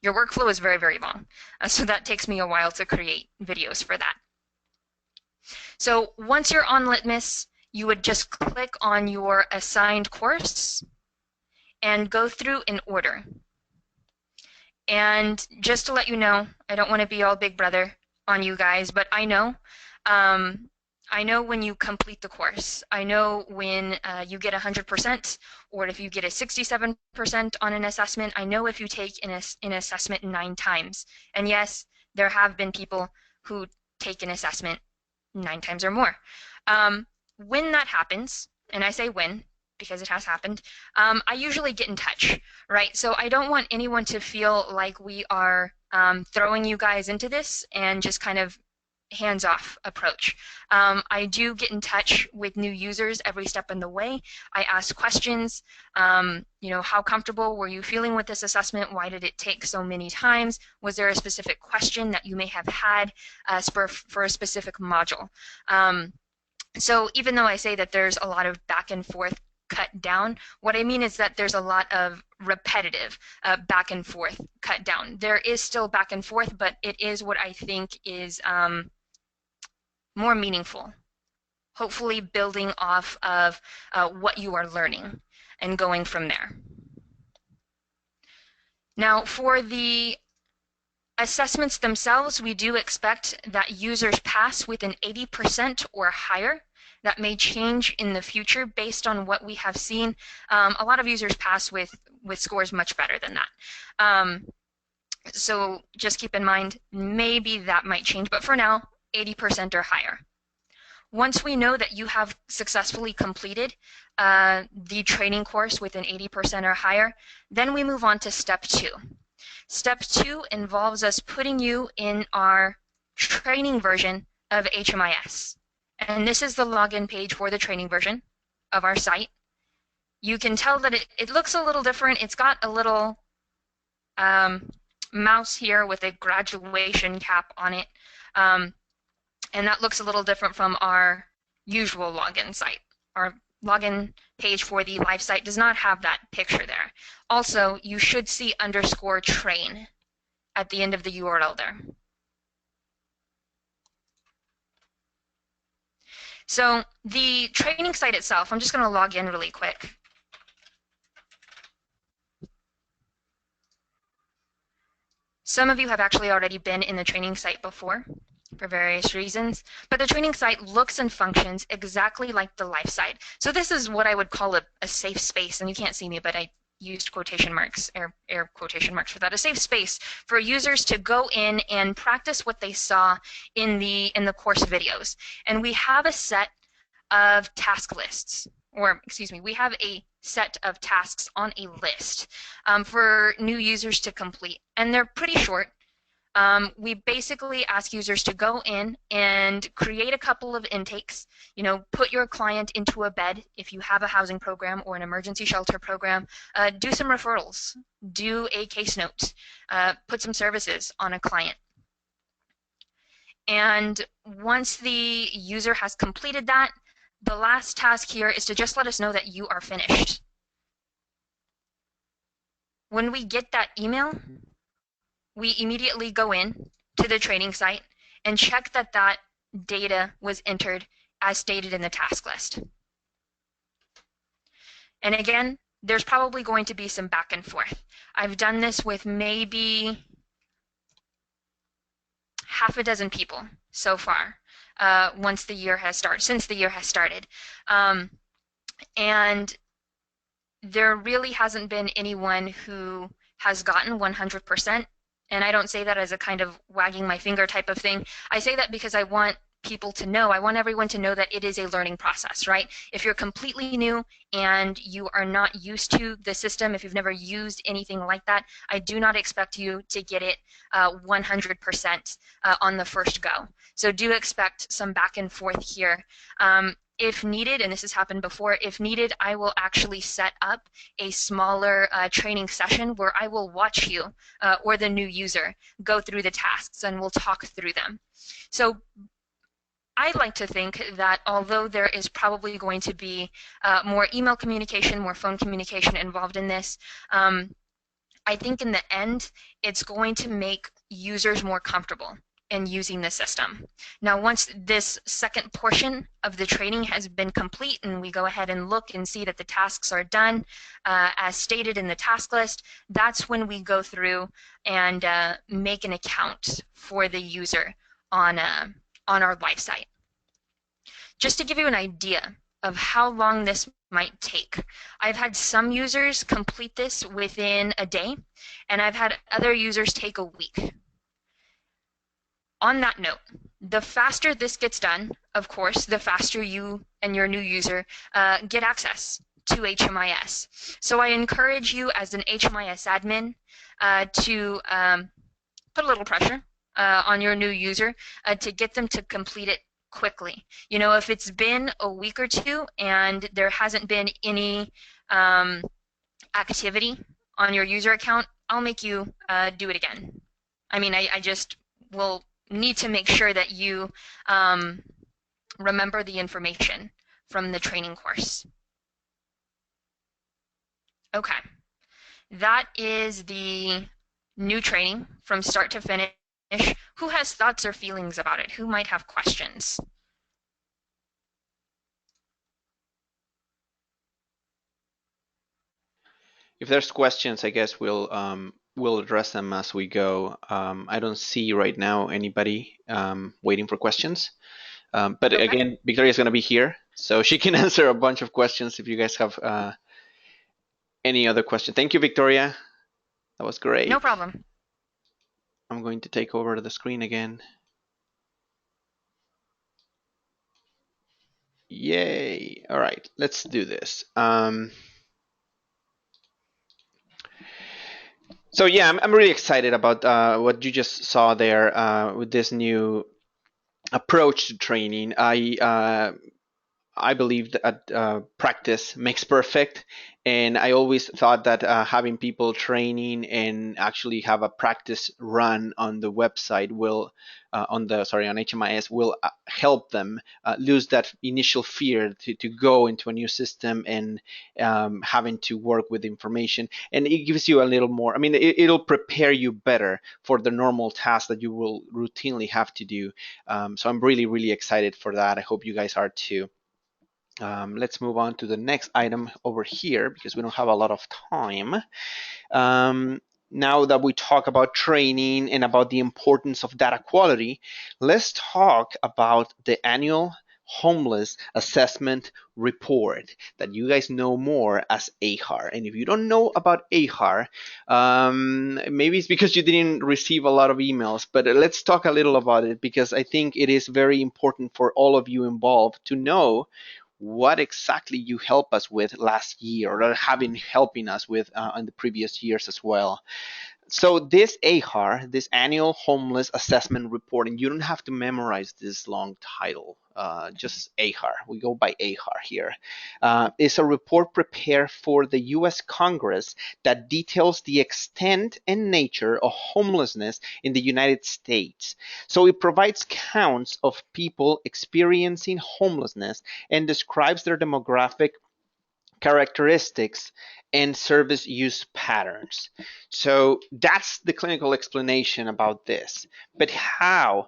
workflow is very, very long. So that takes me a while to create videos for that. So once you're on Litmus, you would just click on your assigned course and go through in order. And just to let you know, I don't want to be all big brother on you guys, but I know when you complete the course. I know when you get 100%, or if you get a 67% on an assessment. I know if you take an assessment 9 times. And yes, there have been people who take an assessment 9 times or more. When that happens, and I say when, because it has happened, I usually get in touch, right? So I don't want anyone to feel like we are throwing you guys into this and just kind of hands-off approach. I do get in touch with new users every step in the way. I ask questions, you know, how comfortable were you feeling with this assessment? Why did it take so many times? Was there a specific question that you may have had for a specific module? So even though I say that there's a lot of back and forth cut down, what I mean is that there's a lot of repetitive back and forth cut down. There is still back and forth, but it is what I think is more meaningful, hopefully building off of what you are learning and going from there. Now, for the assessments themselves, we do expect that users pass with an 80% or higher. That may change in the future based on what we have seen. A lot of users pass with scores much better than that. So just keep in mind, maybe that might change, but for now, 80% or higher. Once we know that you have successfully completed the training course with an 80% or higher, then we move on to step 2. Step 2 involves us putting you in our training version of HMIS. And this is the login page for the training version of our site. You can tell that it looks a little different. It's got a little mouse here with a graduation cap on it. And that looks a little different from our usual login site. Our login page for the live site does not have that picture there. Also, you should see _train at the end of the URL there. So the training site itself, I'm just going to log in really quick. Some of you have actually already been in the training site before for various reasons, but the training site looks and functions exactly like the live site. So this is what I would call a safe space, and you can't see me, but I used quotation marks, air quotation marks for that, a safe space for users to go in and practice what they saw in the course videos. And we have a set of task lists, or excuse me, we have a set of tasks on a list for new users to complete, and they're pretty short. we basically ask users to go in and create a couple of intakes. Put your client into a bed if you have a housing program or an emergency shelter program. Do some referrals. Do a case note. Put some services on a client. And once the user has completed that, the last task here is to just let us know that you are finished. When we get that email, we immediately go in to the training site and check that that data was entered as stated in the task list. And again, there's probably going to be some back and forth. I've done this with maybe half a dozen people so far since the year has started. And there really hasn't been anyone who has gotten 100%. And I don't say that as a kind of wagging my finger type of thing. I say that because I want people to know, I want everyone to know that it is a learning process, right? If you're completely new and you are not used to the system, if you've never used anything like that, I do not expect you to get it 100% on the first go. So do expect some back and forth here. If needed, and this has happened before, if needed, I will actually set up a smaller training session where I will watch you or the new user go through the tasks and we'll talk through them. So I like to think that although there is probably going to be more email communication, more phone communication involved in this, I think in the end, it's going to make users more comfortable in using the system. Now, once this second portion of the training has been complete and we go ahead and look and see that the tasks are done as stated in the task list, that's when we go through and make an account for the user on our live site. Just to give you an idea of how long this might take, I've had some users complete this within a day, and I've had other users take a week. On that note, the faster this gets done, of course, the faster you and your new user get access to HMIS. So I encourage you as an HMIS admin to put a little pressure on your new user to get them to complete it quickly. If it's been a week or two and there hasn't been any activity on your user account, I'll make you do it again. I mean, I just will need to make sure that you remember the information from the training course. Okay, that is the new training from start to finish. Who has thoughts or feelings about it? Who might have questions? If there's questions, I guess we'll address them as we go. I don't see right now anybody waiting for questions. But Okay. again, Victoria is going to be here, so she can answer a bunch of questions if you guys have any other question. Thank you, Victoria. That was great. No problem. I'm going to take over the screen again. Yay. All right, let's do this. So yeah, I'm really excited about what you just saw there with this new approach to training. I believe that practice makes perfect, and I always thought that having people training and actually have a practice run on the website will, on HMIS will help them lose that initial fear to go into a new system and having to work with information. And it gives you a little more, I mean, it'll prepare you better for the normal tasks that you will routinely have to do. So I'm really, really excited for that. I hope you guys are too. Let's move on to the next item over here because we don't have a lot of time. Now that we talk about training and about the importance of data quality, let's talk about the annual homeless assessment report that you guys know more as AHAR. And if you don't know about AHAR, maybe it's because you didn't receive a lot of emails, but let's talk a little about it because I think it is very important for all of you involved to know what exactly you helped us with last year or have been helping us with in the previous years as well. So this AHAR, this Annual Homeless Assessment Report, and you don't have to memorize this long title, just AHAR. We go by AHAR here. Is a report prepared for the U.S. Congress that details the extent and nature of homelessness in the United States. So it provides counts of people experiencing homelessness and describes their demographic characteristics and service use patterns. So that's the clinical explanation about this. But how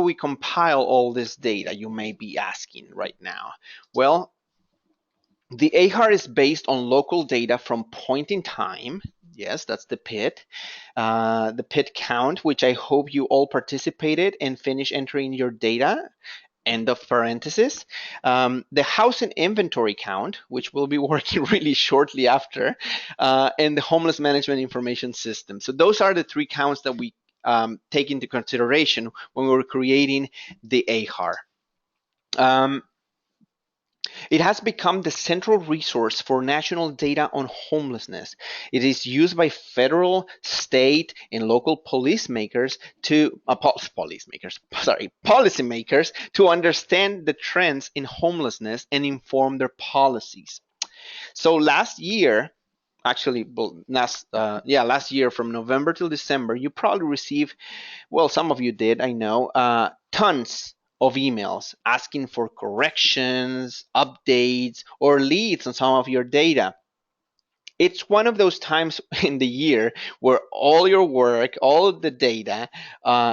we compile all this data, you may be asking right now. Well, the AHAR is based on local data from point in time. Yes, that's the PIT. The PIT count, which I hope you all participated and finish entering your data. End of parenthesis. The housing inventory count, which we'll be working really shortly after, and the homeless management information system. So those are the three counts that we take into consideration when we're creating the AHAR. It has become the central resource for national data on homelessness. It is used by federal, state, and local policymakers to understand the trends in homelessness and inform their policies. So last year, last year from November till December, you probably received, well, some of you did, I know, tons of emails asking for corrections, updates, or leads on some of your data. It's one of those times in the year where all your work, all of the data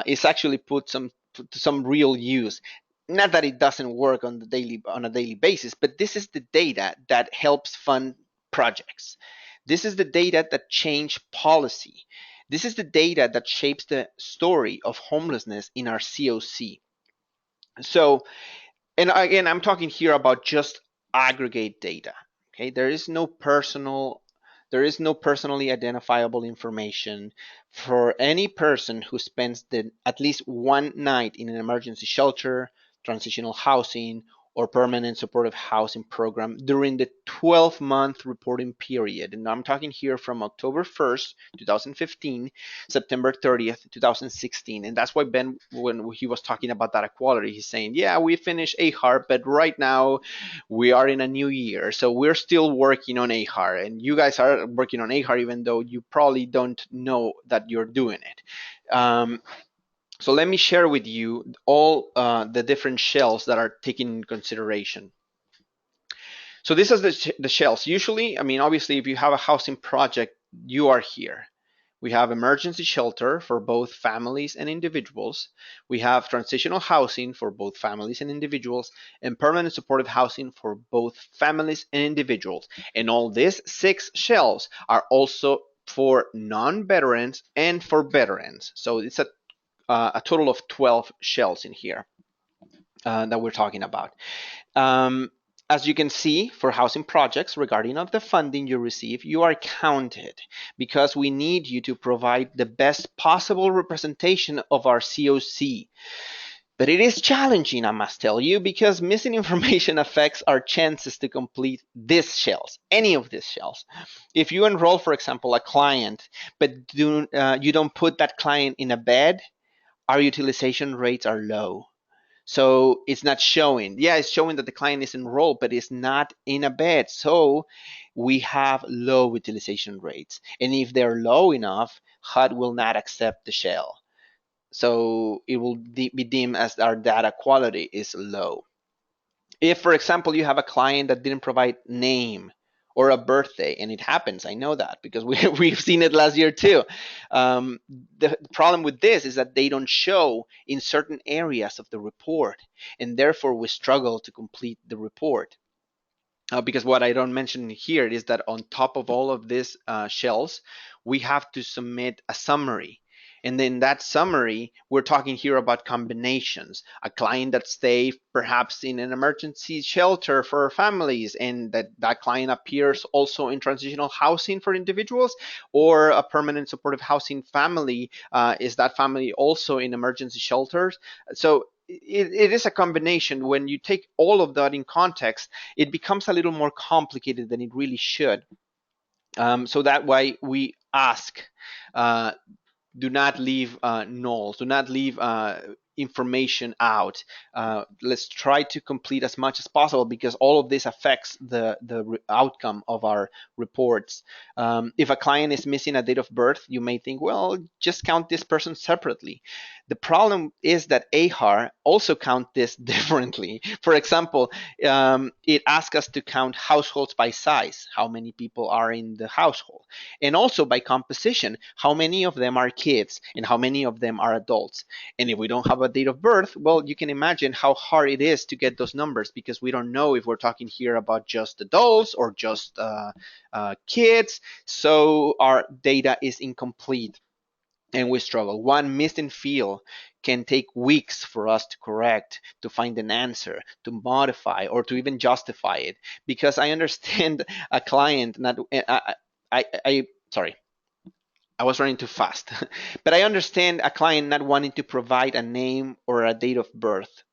is actually put to some real use. Not that it doesn't work on a daily basis, but this is the data that helps fund projects. This is the data that change policy. This is the data that shapes the story of homelessness in our COC. So, and again, I'm talking here about just aggregate data. Okay, there is no personally identifiable information for any person who spends at least one night in an emergency shelter, transitional housing, or permanent supportive housing program during the 12-month reporting period. And I'm talking here from October 1st, 2015, September 30th, 2016. And that's why Ben, when he was talking about data quality, he's saying, yeah, we finished AHAR, but right now we are in a new year. So we're still working on AHAR. And you guys are working on AHAR, even though you probably don't know that you're doing it. So let me share with you all the different shells that are taken in consideration. So this is the shells. Usually, I mean, obviously, if you have a housing project, you are here. We have emergency shelter for both families and individuals. We have transitional housing for both families and individuals, and permanent supportive housing for both families and individuals. And all these 6 shells are also for non-veterans and for veterans. So it's a total of 12 shells in here that we're talking about. As you can see, for housing projects, regarding of the funding you receive, you are counted because we need you to provide the best possible representation of our COC. But it is challenging, I must tell you, because missing information affects our chances to complete these shells, any of these shells. If you enroll, for example, a client, but you don't put that client in a bed, our utilization rates are low. So it's not showing. Yeah, it's showing that the client is enrolled, but it's not in a bed. So we have low utilization rates. And if they're low enough, HUD will not accept the shell. So it will be deemed as our data quality is low. If, for example, you have a client that didn't provide name or a birthday, and it happens, I know that because we've seen it last year too. The problem with this is that they don't show in certain areas of the report, and therefore we struggle to complete the report. Because what I don't mention here is that on top of all of these shells, we have to submit a summary. And then that summary, we're talking here about combinations. A client that stayed perhaps in an emergency shelter for families, and that client appears also in transitional housing for individuals, or a permanent supportive housing family. Is that family also in emergency shelters? So it is a combination. When you take all of that in context, it becomes a little more complicated than it really should. So that way we ask. Do not leave nulls. Do not leave information out. Let's try to complete as much as possible, because all of this affects the outcome of our reports. If a client is missing a date of birth, you may think, well, just count this person separately. The problem is that AHAR also count this differently. For example, it asks us to count households by size, how many people are in the household, and also by composition, how many of them are kids and how many of them are adults. And if we don't have a date of birth, well, you can imagine how hard it is to get those numbers, because we don't know if we're talking here about just adults or just kids. So our data is incomplete and we struggle. One missing field can take weeks for us to correct, to find an answer, to modify, or to even justify it. Because I understand a client not, sorry, I was running too fast. But I understand a client not wanting to provide a name or a date of birth.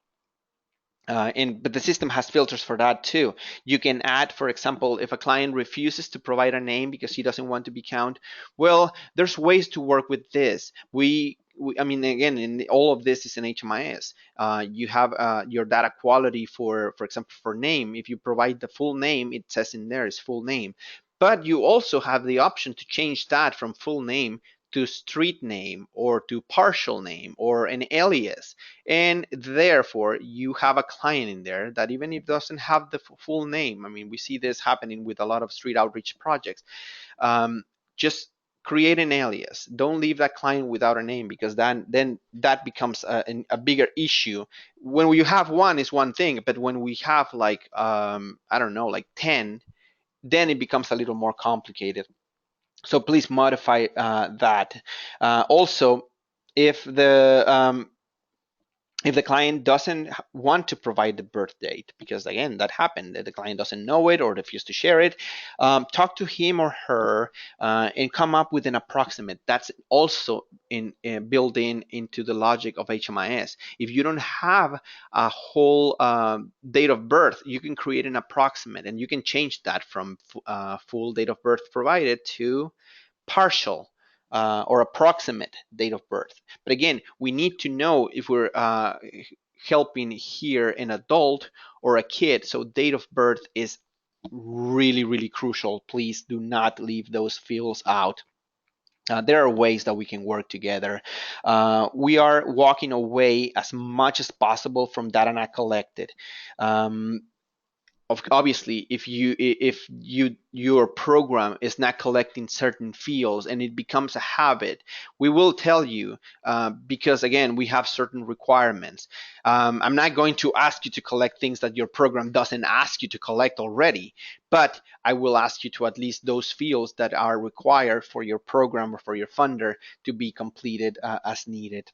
But the system has filters for that too. You can add, for example, if a client refuses to provide a name because he doesn't want to be counted, well, there's ways to work with this. I mean, again, in all of this is in HMIS. You have your data quality for example, for name. If you provide the full name, it says in there is full name. But you also have the option to change that from full name to street name or to partial name or an alias. And therefore, you have a client in there that even if it doesn't have the full name, I mean, we see this happening with a lot of street outreach projects, just create an alias. Don't leave that client without a name, because then that becomes a bigger issue. When you have one is one thing, but when we have like, I don't know, like 10, then it becomes a little more complicated. So please modify that. Also, if the client doesn't want to provide the birth date, because again, that happened, that the client doesn't know it or refuse to share it, talk to him or her and come up with an approximate. That's also built into the logic of HMIS. If you don't have a whole date of birth, you can create an approximate, and you can change that from full date of birth provided to partial or approximate date of birth. But again, we need to know if we're helping here an adult or a kid. So date of birth is really, really crucial. Please do not leave those fields out. There are ways that we can work together. We are walking away as much as possible from data not collected. Obviously, if your program is not collecting certain fields and it becomes a habit, we will tell you, because again, we have certain requirements. I'm not going to ask you to collect things that your program doesn't ask you to collect already, but I will ask you to at least those fields that are required for your program or for your funder to be completed as needed.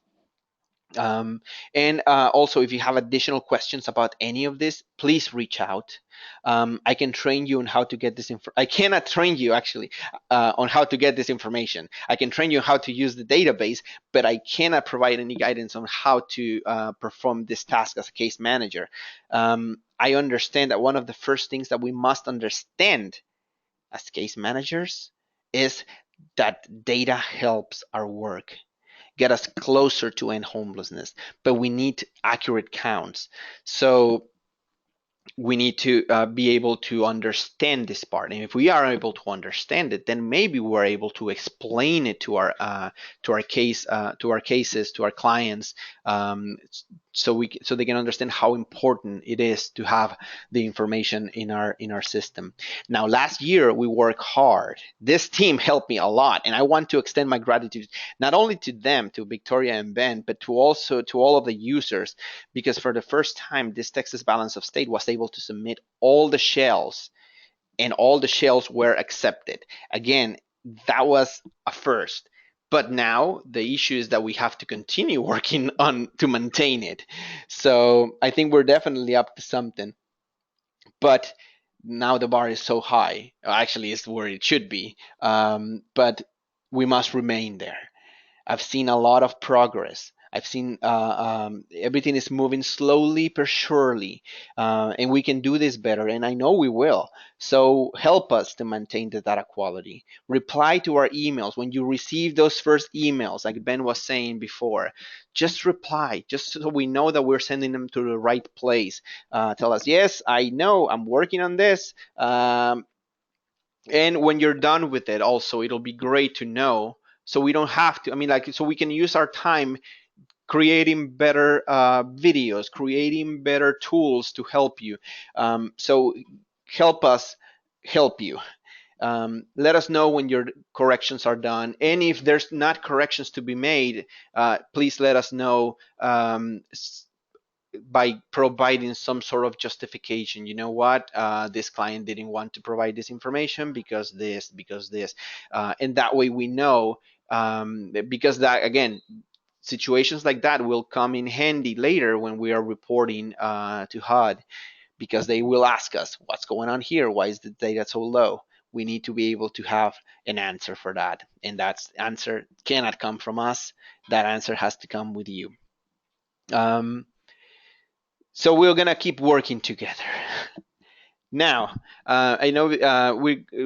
And also, if you have additional questions about any of this, please reach out. I can train you on how to get this info. I cannot train you actually on how to get this information. I can train you how to use the database, but I cannot provide any guidance on how to perform this task as a case manager. I understand that one of the first things that we must understand as case managers is that data helps our work, get us closer to end homelessness, but we need accurate counts. So we need to be able to understand this part, and if we are able to understand it, then maybe we're able to explain it to our cases, to our clients, so they can understand how important it is to have the information in our system. Now, last year we worked hard. This team helped me a lot, and I want to extend my gratitude not only to them, to Victoria and Ben, but to all of the users, because for the first time, this Texas Balance of State was able to submit all the shells, and all the shells were accepted. Again, that was a first. But now the issue is that we have to continue working on to maintain it. So I think we're definitely up to something. But now the bar is so high. Actually, it's where it should be. But we must remain there. I've seen a lot of progress. I've seen everything is moving slowly but surely, and we can do this better, and I know we will. So help us to maintain the data quality. Reply to our emails. When you receive those first emails, like Ben was saying before, just reply, just so we know that we're sending them to the right place. Tell us, yes, I know, I'm working on this. And when you're done with it, also, it'll be great to know, so we don't have to, I mean, like, so we can use our time creating better videos, creating better tools to help you. So help us help you. Let us know when your corrections are done, and if there's not corrections to be made, please let us know by providing some sort of justification. You know what, this client didn't want to provide this information because this, and that way we know, because that, again, situations like that will come in handy later when we are reporting to HUD, because they will ask us, what's going on here? Why is the data so low? We need to be able to have an answer for that, and that answer cannot come from us. That answer has to come with you. So we're gonna keep working together. Now, I know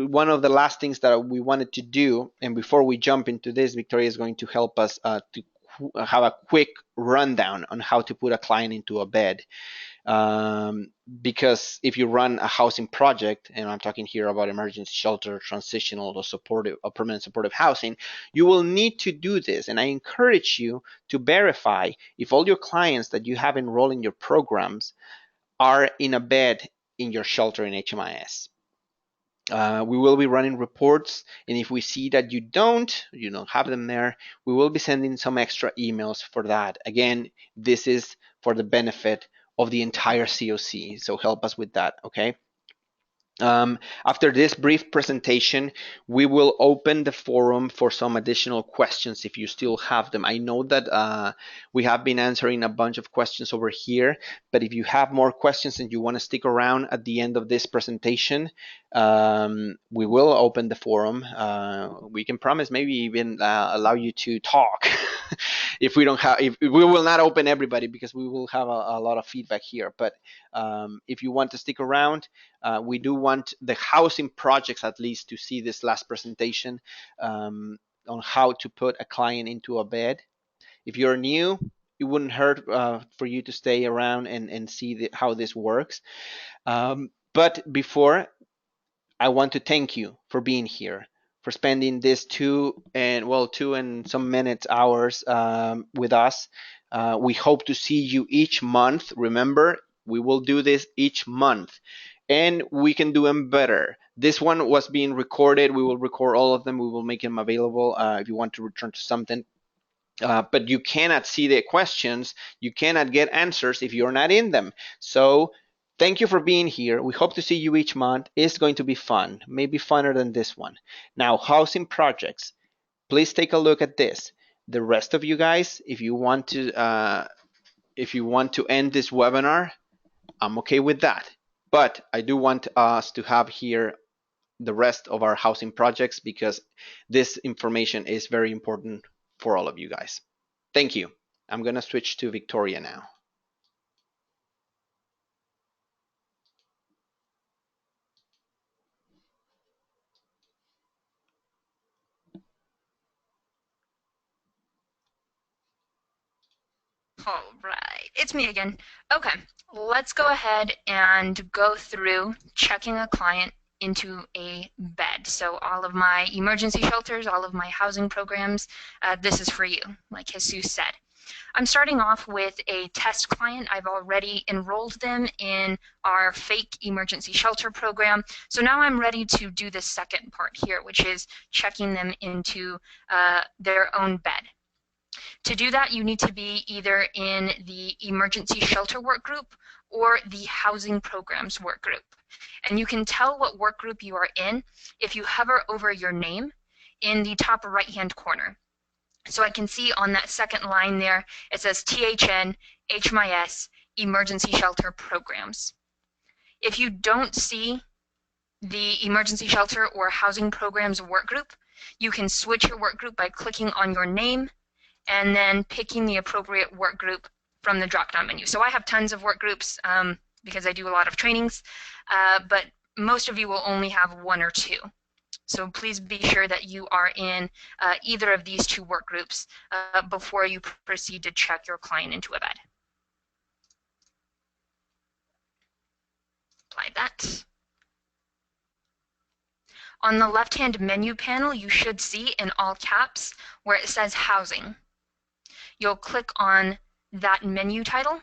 one of the last things that we wanted to do, and before we jump into this, Victoria is going to help us to have a quick rundown on how to put a client into a bed. Because if you run a housing project, and I'm talking here about emergency shelter, transitional, or supportive, or permanent supportive housing, you will need to do this. And I encourage you to verify if all your clients that you have enrolled in your programs are in a bed in your shelter in HMIS. We will be running reports, and if we see that you don't have them there, we will be sending some extra emails for that. Again, this is for the benefit of the entire COC, so help us with that, okay? After this brief presentation, we will open the forum for some additional questions if you still have them. I know that we have been answering a bunch of questions over here, but if you have more questions and you want to stick around at the end of this presentation, we will open the forum. We can promise maybe even allow you to talk. If we will not open everybody, because we will have a lot of feedback here. But if you want to stick around, we do want the housing projects at least to see this last presentation on how to put a client into a bed. If you're new, it wouldn't hurt for you to stay around and see how this works. But before, I want to thank you for being here, for spending this 2 and some minutes, hours with us. We hope to see you each month. Remember, we will do this each month, and we can do them better. This one was being recorded. We will record all of them. We will make them available if you want to return to something. But you cannot see the questions. You cannot get answers if you're not in them. So thank you for being here. We hope to see you each month. It's going to be fun, maybe funner than this one. Now, housing projects, please take a look at this. The rest of you guys, if you want to end this webinar, I'm okay with that. But I do want us to have here the rest of our housing projects, because this information is very important for all of you guys. Thank you. I'm going to switch to Victoria now. All right, it's me again. Okay, let's go ahead and go through checking a client into a bed. So all of my emergency shelters, all of my housing programs, this is for you, like Jesus said. I'm starting off with a test client. I've already enrolled them in our fake emergency shelter program. So now I'm ready to do the second part here, which is checking them into their own bed. To do that, you need to be either in the emergency shelter work group or the housing programs work group. And you can tell what work group you are in if you hover over your name in the top right-hand corner. So I can see on that second line there, it says THN, HMIS, Emergency Shelter Programs. If you don't see the Emergency Shelter or Housing Programs work group, you can switch your work group by clicking on your name and then picking the appropriate work group from the drop-down menu. So I have tons of work groups because I do a lot of trainings, but most of you will only have one or two. So please be sure that you are in either of these two work groups before you proceed to check your client into a bed. Apply that. On the left-hand menu panel, you should see in all caps where it says housing. You'll click on that menu title,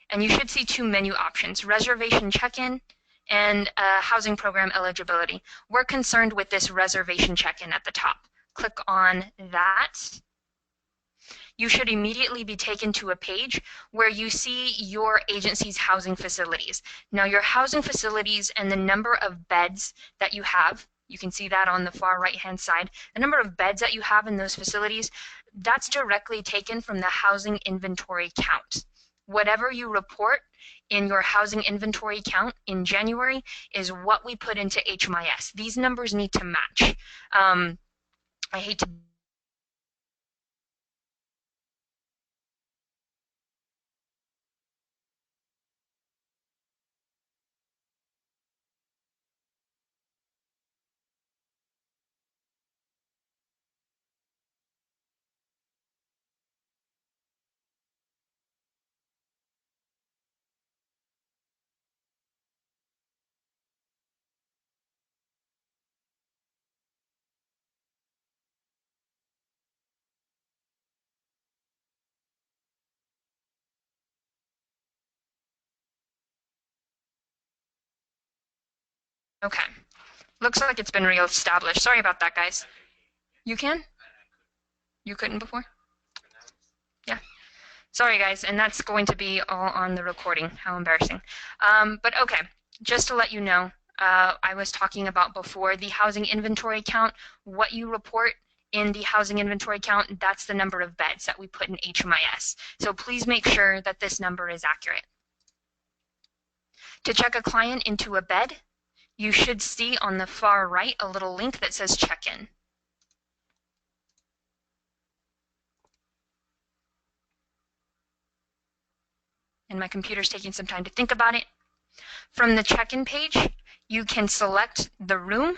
and you should see two menu options, reservation check-in and housing program eligibility. We're concerned with this reservation check-in at the top. Click on that. You should immediately be taken to a page where you see your agency's housing facilities. Now, your housing facilities and the number of beds that you have, you can see that on the far right-hand side, the number of beds that you have in those facilities, that's directly taken from the housing inventory count. Whatever you report in your housing inventory count in January is what we put into HMIS. These numbers need to match. I hate to Okay. Looks like it's been reestablished. Sorry about that, guys. You can? You couldn't before? Yeah. Sorry, guys, and that's going to be all on the recording. How embarrassing. But okay, just to let you know, I was talking about before the housing inventory count. What you report in the housing inventory count, that's the number of beds that we put in HMIS. So please make sure that this number is accurate. To check a client into a bed, you should see on the far right a little link that says check-in. And my computer's taking some time to think about it. From the check-in page, you can select the room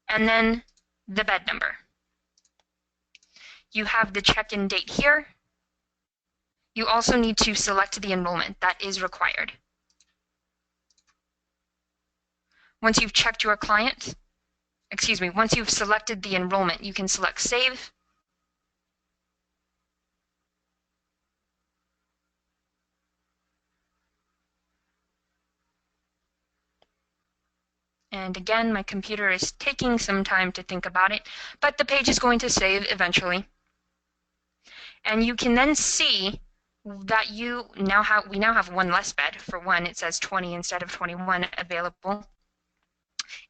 and then the bed number. You have the check-in date here. You also need to select the enrollment. That is required. Once you've checked your client, once you've selected the enrollment, you can select Save. And again, my computer is taking some time to think about it, but the page is going to save eventually. And you can then see that we now have one less bed. For one, it says 20 instead of 21 available.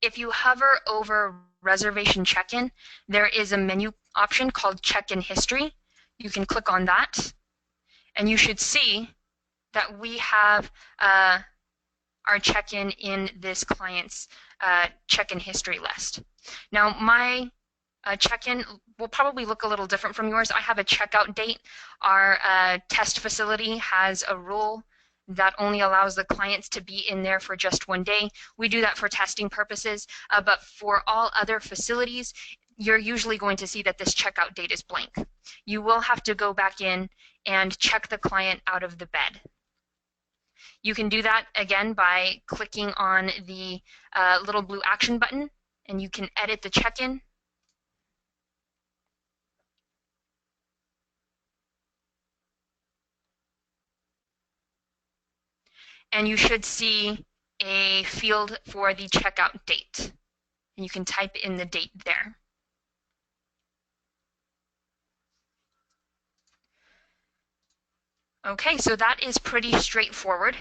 If you hover over reservation check-in, there is a menu option called check-in history. You can click on that, and you should see that we have our check-in in this client's check-in history list. Now, my check-in will probably look a little different from yours. I have a checkout date. Our test facility has a rule that only allows the clients to be in there for just one day. We do that for testing purposes, but for all other facilities, you're usually going to see that this checkout date is blank. You will have to go back in and check the client out of the bed. You can do that again by clicking on the little blue action button, and you can edit the check-in. And you should see a field for the checkout date. And you can type in the date there. Okay, so that is pretty straightforward.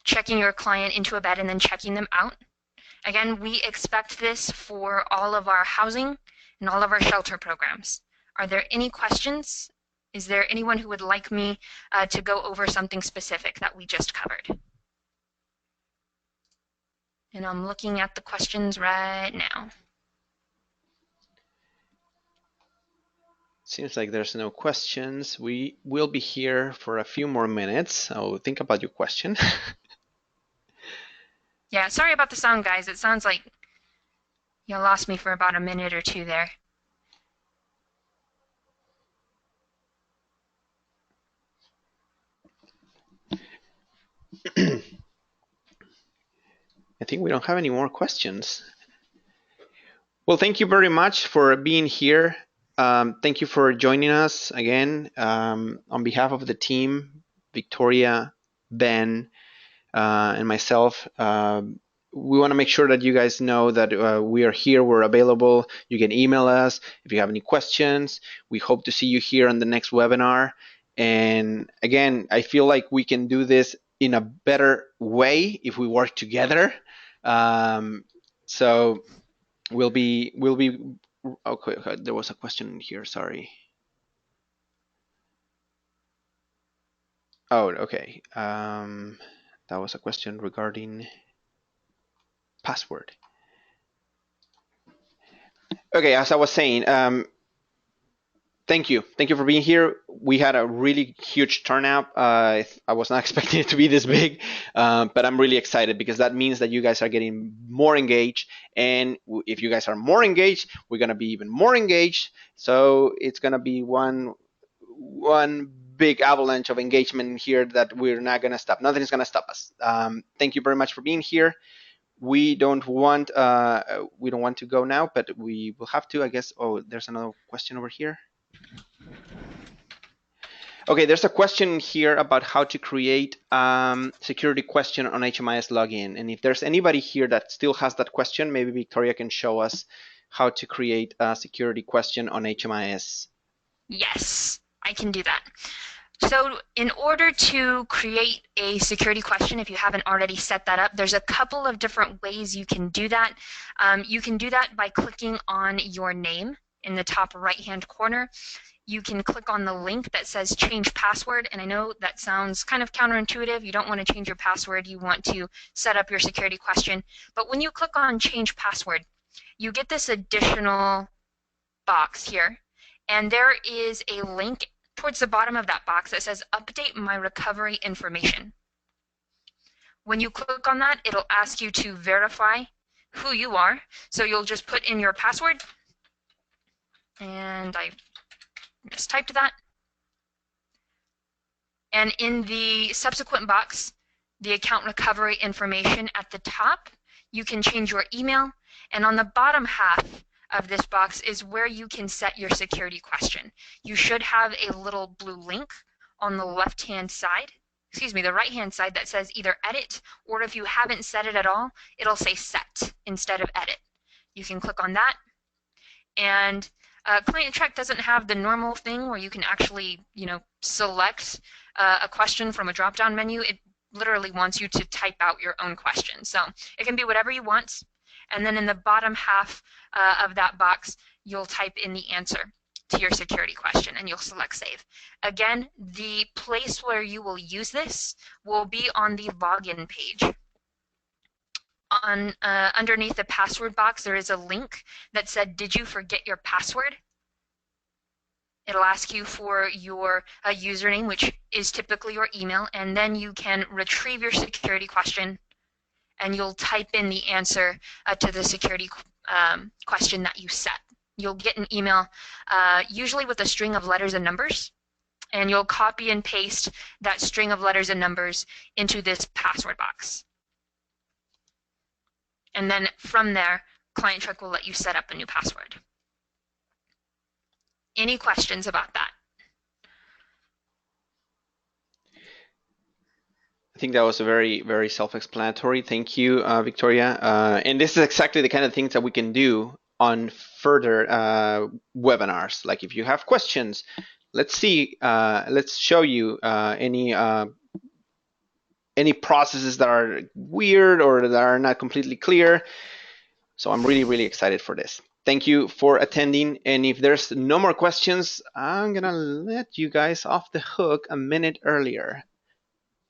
Checking your client into a bed and then checking them out. Again, we expect this for all of our housing and all of our shelter programs. Are there any questions? Is there anyone who would like me to go over something specific that we just covered? And I'm looking at the questions right now. Seems like there's no questions. We will be here for a few more minutes, so think about your question. Yeah, sorry about the sound, guys. It sounds like you lost me for about a minute or two there. I think we don't have any more questions. Well, thank you very much for being here. Thank you for joining us again. On behalf of the team, Victoria, Ben, and myself, we want to make sure that you guys know that we are here, we're available. You can email us if you have any questions. We hope to see you here on the next webinar. And again, I feel like we can do this in a better way if we work together. So we'll be okay, there was a question in here, sorry. Oh, okay. That was a question regarding password. Okay, as I was saying, thank you for being here. We had a really huge turnout. I was not expecting it to be this big, but I'm really excited because that means that you guys are getting more engaged, and if you guys are more engaged, we're gonna be even more engaged. So it's gonna be one big avalanche of engagement here that we're not gonna stop. Nothing is gonna stop us. Thank you very much for being here. We don't want to go now, but we will have to, I guess. Oh, there's another question over here. Okay, there's a question here about how to create security question on HMIS login. And if there's anybody here that still has that question, maybe Victoria can show us how to create a security question on HMIS. Yes, I can do that. So in order to create a security question, if you haven't already set that up, there's a couple of different ways you can do that. You can do that by clicking on your name in the top right-hand corner. You can click on the link that says change password, and I know that sounds kind of counterintuitive. You don't want to change your password, you want to set up your security question. But when you click on change password, you get this additional box here, and there is a link towards the bottom of that box that says update my recovery information. When you click on that, it'll ask you to verify who you are. So you'll just put in your password, and I mistyped that. And in the subsequent box, the account recovery information at the top, you can change your email. And on the bottom half of this box is where you can set your security question. You should have a little blue link on the left-hand side, the right-hand side, that says either edit, or if you haven't set it at all, it'll say set instead of edit. You can click on that, and Client Track doesn't have the normal thing where you can actually, select a question from a drop-down menu. It literally wants you to type out your own question. So it can be whatever you want. And then in the bottom half of that box, you'll type in the answer to your security question, and you'll select save. Again, the place where you will use this will be on the login page. Underneath the password box, there is a link that said, did you forget your password? It'll ask you for your username, which is typically your email, and then you can retrieve your security question, and you'll type in the answer to the security question that you set. You'll get an email, usually with a string of letters and numbers, and you'll copy and paste that string of letters and numbers into this password box. And then from there, Client Track will let you set up a new password. Any questions about that? I think that was a very, very self-explanatory. Thank you, Victoria. And this is exactly the kind of things that we can do on further webinars. Like if you have questions, let's show you any processes that are weird or that are not completely clear. So I'm really, really excited for this. Thank you for attending. And if there's no more questions, I'm gonna let you guys off the hook a minute earlier.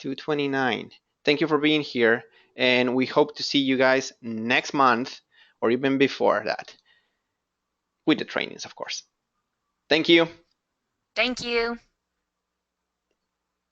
2:29. Thank you for being here, and we hope to see you guys next month or even before that with the trainings, of course. Thank you. Thank you.